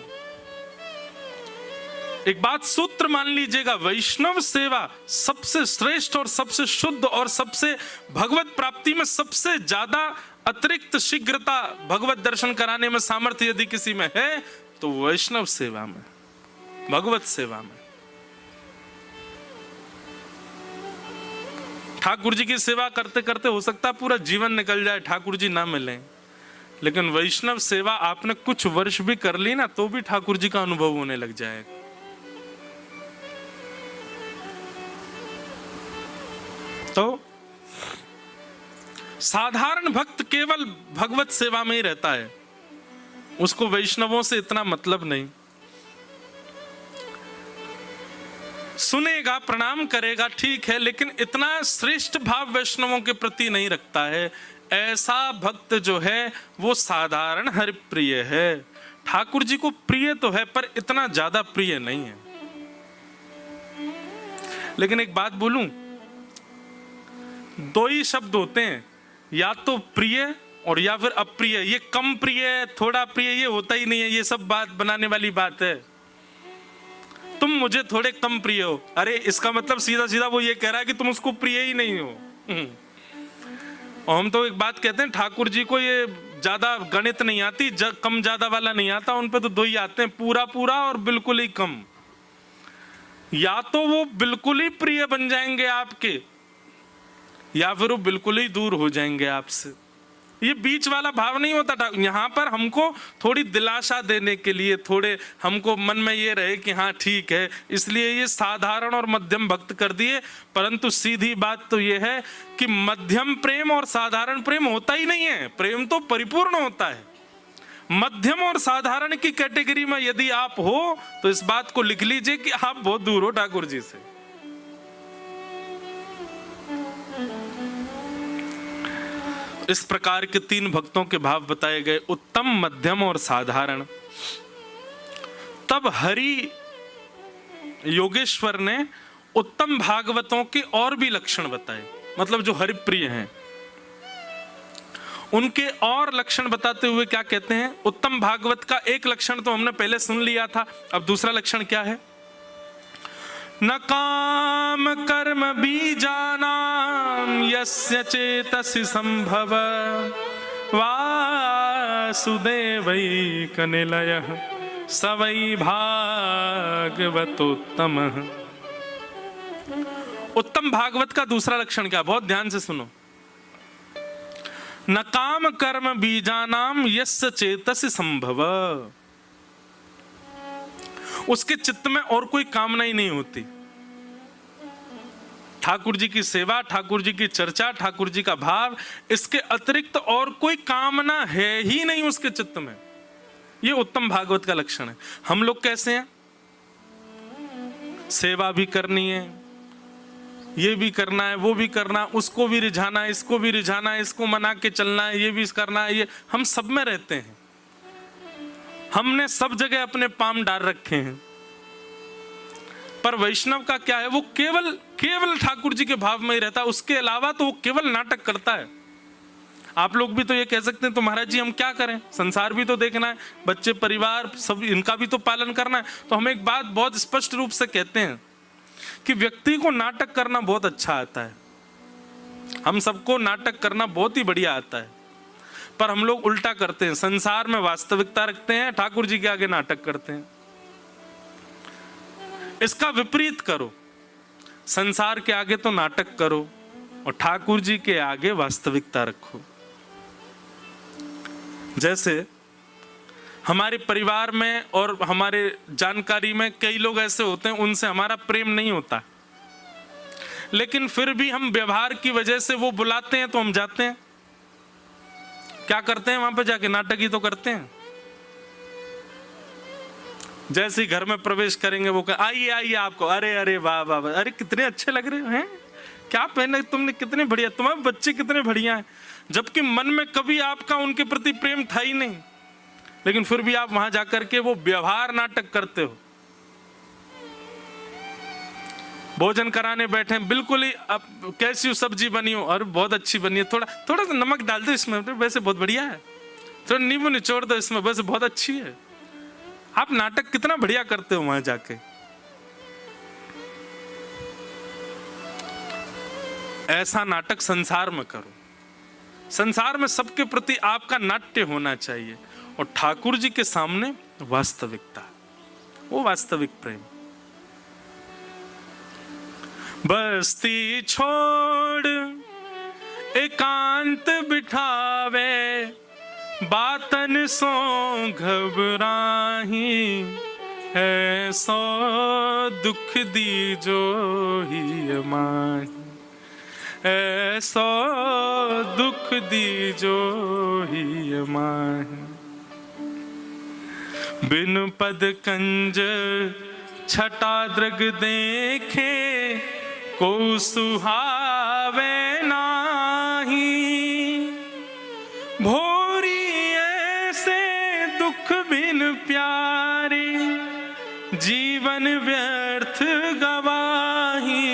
एक बात सूत्र मान लीजिएगा, वैष्णव सेवा सबसे श्रेष्ठ और सबसे शुद्ध और सबसे भगवत प्राप्ति में सबसे ज्यादा अतिरिक्त शीघ्रता भगवत दर्शन कराने में सामर्थ्य यदि किसी में है तो वैष्णव सेवा में, भगवत सेवा में। ठाकुर जी की सेवा करते करते हो सकता है पूरा जीवन निकल जाए, ठाकुर जी ना मिले, लेकिन वैष्णव सेवा आपने कुछ वर्ष भी कर ली ना तो भी ठाकुर जी का अनुभव होने लग जाएगा। तो साधारण भक्त केवल भगवत सेवा में ही रहता है, उसको वैष्णवों से इतना मतलब नहीं। सुनेगा, प्रणाम करेगा, ठीक है, लेकिन इतना श्रेष्ठ भाव वैष्णवों के प्रति नहीं रखता है। ऐसा भक्त जो है वो साधारण हरिप्रिय है, ठाकुर जी को प्रिय तो है पर इतना ज्यादा प्रिय नहीं है। लेकिन एक बात बोलूं, दो ही शब्द होते हैं, या तो प्रिय और या फिर अप्रिय। ये कम प्रिय, थोड़ा प्रिय, ये होता ही नहीं है। ये सब बात बनाने वाली बात है। तुम मुझे थोड़े कम प्रिय हो, अरे इसका मतलब सीधा सीधा वो ये कह रहा है कि तुम उसको प्रिय ही नहीं हो। और हम तो एक बात कहते हैं, ठाकुर जी को ये ज्यादा गणित नहीं आती, कम ज्यादा वाला नहीं आता, उन पे तो दो ही आते हैं, पूरा पूरा और बिल्कुल ही कम। या तो वो बिल्कुल ही प्रिय बन जाएंगे आपके, या फिर वो बिल्कुल ही दूर हो जाएंगे आपसे। ये बीच वाला भाव नहीं होता। यहाँ पर हमको थोड़ी दिलासा देने के लिए, थोड़े हमको मन में ये रहे कि हाँ ठीक है, इसलिए ये साधारण और मध्यम भक्त कर दिए। परंतु सीधी बात तो ये है कि मध्यम प्रेम और साधारण प्रेम होता ही नहीं है, प्रेम तो परिपूर्ण होता है। मध्यम और साधारण की कैटेगरी में यदि आप हो तो इस बात को लिख लीजिए कि आप बहुत दूर हो ठाकुर जी से। इस प्रकार के तीन भक्तों के भाव बताए गए, उत्तम, मध्यम और साधारण। तब हरि योगेश्वर ने उत्तम भागवतों के और भी लक्षण बताए, मतलब जो हरिप्रिय हैं उनके और लक्षण बताते हुए क्या कहते हैं? उत्तम भागवत का एक लक्षण तो हमने पहले सुन लिया था, अब दूसरा लक्षण क्या है? न काम कर्म बीजानां यस्य चेतसि संभव वासुदेवैकनिलयः स वै भागवतोत्तमः। उत्तम भागवत का दूसरा लक्षण क्या? बहुत ध्यान से सुनो। न काम कर्म बीजानां यस्य चेतसि संभव, उसके चित्त में और कोई कामना ही नहीं होती। ठाकुर जी की सेवा, ठाकुर जी की चर्चा, ठाकुर जी का भाव, इसके अतिरिक्त और कोई कामना है ही नहीं उसके चित्त में। ये उत्तम भागवत का लक्षण है। हम लोग कैसे हैं? सेवा भी करनी है, ये भी करना है, वो भी करना, उसको भी रिझाना है, इसको भी रिझाना है, इसको मना के चलना है, ये भी करना है। ये हम सब में रहते हैं, हमने सब जगह अपने पाम डाल रखे हैं। पर वैष्णव का क्या है? वो केवल केवल ठाकुर जी के भाव में ही रहता है, उसके अलावा तो वो केवल नाटक करता है। आप लोग भी तो ये कह सकते हैं तो महाराज जी हम क्या करें, संसार भी तो देखना है, बच्चे, परिवार, सब इनका भी तो पालन करना है। तो हम एक बात बहुत स्पष्ट रूप से कहते हैं कि व्यक्ति को नाटक करना बहुत अच्छा आता है, हम सबको नाटक करना बहुत ही बढ़िया आता है। पर हम लोग उल्टा करते हैं, संसार में वास्तविकता रखते हैं, ठाकुर जी के आगे नाटक करते हैं। इसका विपरीत करो, संसार के आगे तो नाटक करो और ठाकुर जी के आगे वास्तविकता रखो। जैसे हमारे परिवार में और हमारे जानकारी में कई लोग ऐसे होते हैं, उनसे हमारा प्रेम नहीं होता, लेकिन फिर भी हम व्यवहार की वजह से वो बुलाते हैं तो हम जाते हैं। क्या करते हैं वहां पे जाके? नाटक ही तो करते हैं। जैसे ही घर में प्रवेश करेंगे वो कह आइए आइए आपको, अरे अरे वाह वाह वाह, अरे कितने अच्छे लग रहे हैं, क्या पहने तुमने, कितने बढ़िया, तुम्हारे बच्चे कितने बढ़िया हैं, जबकि मन में कभी आपका उनके प्रति प्रेम था ही नहीं। लेकिन फिर भी आप वहां जाकर के वो व्यवहार नाटक करते हो। भोजन कराने बैठे बिल्कुल ही अब कैसी सब्जी बनी हो, और बहुत अच्छी बनी है, थोड़ा थोड़ा सा नमक डाल दो इसमें, वैसे बहुत बढ़िया है, थोड़ा नींबू निचोड़ दो इसमें, वैसे बहुत अच्छी है। आप नाटक कितना बढ़िया करते हो वहां जाके। ऐसा नाटक संसार में करो। संसार में सबके प्रति आपका नाट्य होना चाहिए, और ठाकुर जी के सामने वास्तविकता, वो वास्तविक प्रेम। बस्ती छोड़ एकांत बिठावे, बातन सो घबराही, ऐसो दुख दी जो ही माही, ऐसो दुख दी जो ही माही। बिन पद कंज छटा दृग देखे, को सुहावे नाही, भोरी ऐसे दुख बिन प्यारे, जीवन व्यर्थ गवाही,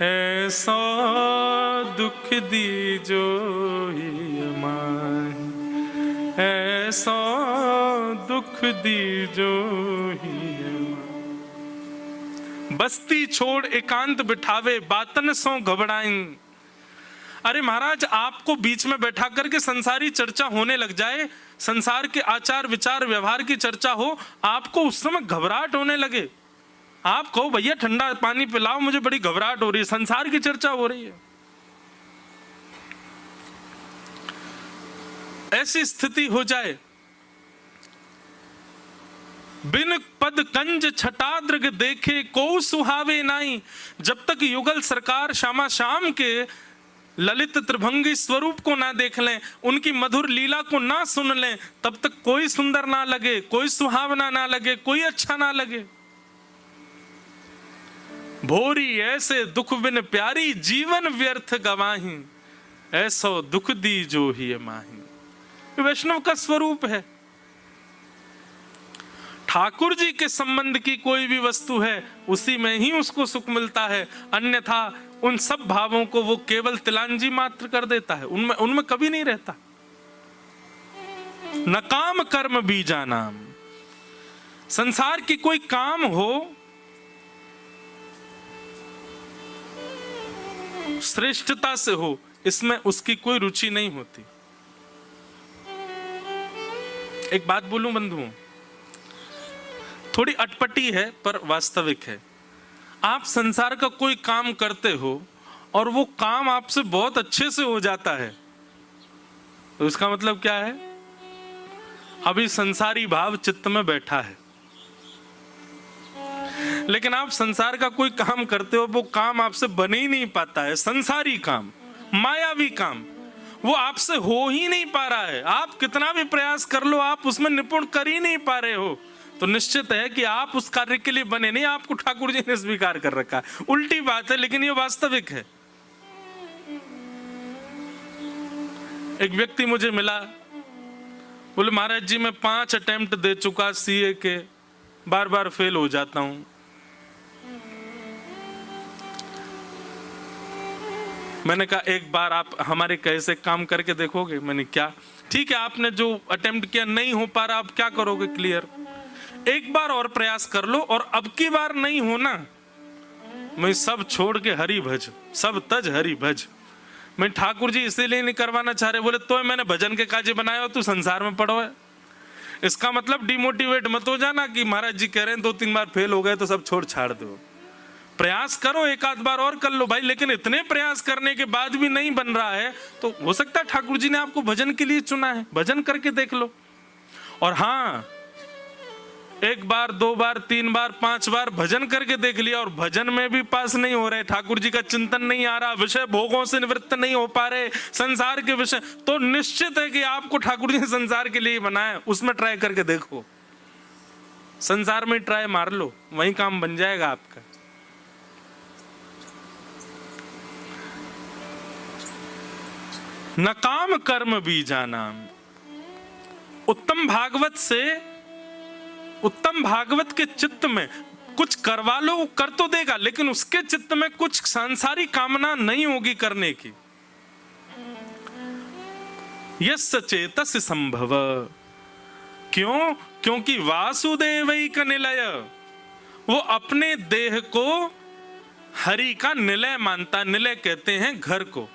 ऐसो दुख दी जो ही माही, ऐसो दुख दी जो ही माही। बस्ती छोड़ एकांत बिठावे, बातन सो घबराएं। अरे महाराज, आपको बीच में बैठा करके संसारी चर्चा होने लग जाए, संसार के आचार विचार व्यवहार की चर्चा हो, आपको उस समय घबराहट होने लगे, आप कहो भैया ठंडा पानी पिलाओ, मुझे बड़ी घबराहट हो रही है, संसार की चर्चा हो रही है। ऐसी स्थिति हो जाए, बिन पद कंज छटा दृग देखे, को सुहावे नाई। जब तक युगल सरकार श्यामा श्याम के ललित त्रिभंगी स्वरूप को ना देख लें, उनकी मधुर लीला को ना सुन लें, तब तक कोई सुंदर ना लगे, कोई सुहावना ना लगे, कोई अच्छा ना लगे। भोरी ऐसे दुख बिन प्यारी, जीवन व्यर्थ गवाही, ऐसो दुख दी जो ही माही। वैष्णव का स्वरूप है। ठाकुर जी के संबंध की कोई भी वस्तु है, उसी में ही उसको सुख मिलता है, अन्यथा उन सब भावों को वो केवल तिलांजी मात्र कर देता है, उनमें कभी नहीं रहता। न काम कर्म बीजा नाम। संसार की कोई काम हो, श्रेष्ठता से हो, इसमें उसकी कोई रुचि नहीं होती। एक बात बोलूं बंधुओं, थोड़ी अटपटी है पर वास्तविक है। आप संसार का कोई काम करते हो और वो काम आपसे बहुत अच्छे से हो जाता है, तो इसका मतलब क्या है? अभी संसारी भाव चित्त में बैठा है। लेकिन आप संसार का कोई काम करते हो, वो काम आपसे बन ही नहीं पाता है, संसारी काम, मायावी काम, वो आपसे हो ही नहीं पा रहा है। आप कितना भी प्रयास कर लो, आप उसमें निपुण कर ही नहीं पा रहे हो, तो निश्चित है कि आप उस कार्य के लिए बने नहीं, आपको ठाकुर जी ने स्वीकार कर रखा है। उल्टी बात है, लेकिन ये वास्तविक है। एक व्यक्ति मुझे मिला, बोले महाराज जी मैं 5 अटेम्प्ट दे चुका सीए के, बार बार फेल हो जाता हूं। मैंने कहा एक बार आप हमारे कैसे काम करके देखोगे? मैंने क्या, ठीक है आपने जो अटेम्प्ट किया नहीं हो पा रहा, आप क्या करोगे क्लियर? एक बार और प्रयास कर लो, और अब की बार नहीं होना, मैं सब छोड़ के हरि भज, सब तज हरि भज। मैं ठाकुर जी इसीलिए नहीं करवाना चाह रहे। बोले तो मैंने भजन के काजे बनाए हो, तू संसार में पड़ो है। इसका मतलब डिमोटिवेट मत हो जाना कि महाराज जी कह रहे हैं 2-3 बार फेल हो गए तो सब छोड़ छाड़ दो। प्रयास करो, एक आध बार और कर लो भाई। लेकिन इतने प्रयास करने के बाद भी नहीं बन रहा है, तो हो सकता है ठाकुर जी ने आपको भजन के लिए चुना है, भजन करके देख लो। और हाँ, 1 बार 2 बार 3 बार 5 बार भजन करके देख लिया और भजन में भी पास नहीं हो रहे, ठाकुर जी का चिंतन नहीं आ रहा, विषय भोगों से निवृत्त नहीं हो पा रहे, संसार के विषय, तो निश्चित है कि आपको ठाकुर जी ने संसार के लिए बनाया, उसमें ट्राई करके देखो। संसार में ट्राई मार लो, वही काम बन जाएगा आपका। न काम कर्म बीजा नाम। उत्तम भागवत के चित्त में कुछ करवा लो, वो कर तो देगा, लेकिन उसके चित्त में कुछ सांसारिक कामना नहीं होगी करने की। यस्य चेतस संभव, क्यों? क्योंकि वासुदेवैक निलय, वो अपने देह को हरि का निलय मानता। निलय कहते हैं घर को।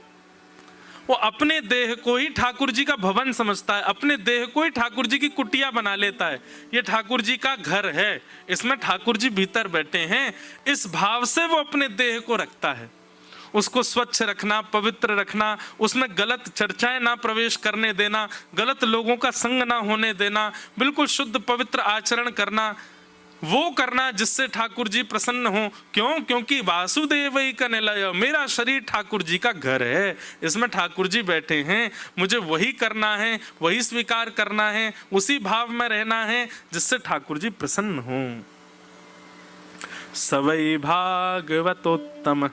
वो अपने देह को ही ठाकुर जी का भवन समझता है, अपने देह को ही ठाकुर जी की कुटिया बना लेता है। ये ठाकुर जी का घर है, इसमें ठाकुर जी भीतर बैठे हैं। इस भाव से वो अपने देह को रखता है। उसको स्वच्छ रखना, पवित्र रखना, उसमें गलत चर्चाएं ना प्रवेश करने देना, गलत लोगों का संग ना होने देना, बिल्कुल शुद्ध पवित्र आचरण करना, वो करना जिससे ठाकुर जी प्रसन्न हो। क्यों? क्योंकि वासुदेवैक निलय, मेरा शरीर ठाकुर जी का घर है, इसमें ठाकुर जी बैठे हैं, मुझे वही करना है, वही स्वीकार करना है, उसी भाव में रहना है जिससे ठाकुर जी प्रसन्न हो। सवै भागवतोत्तम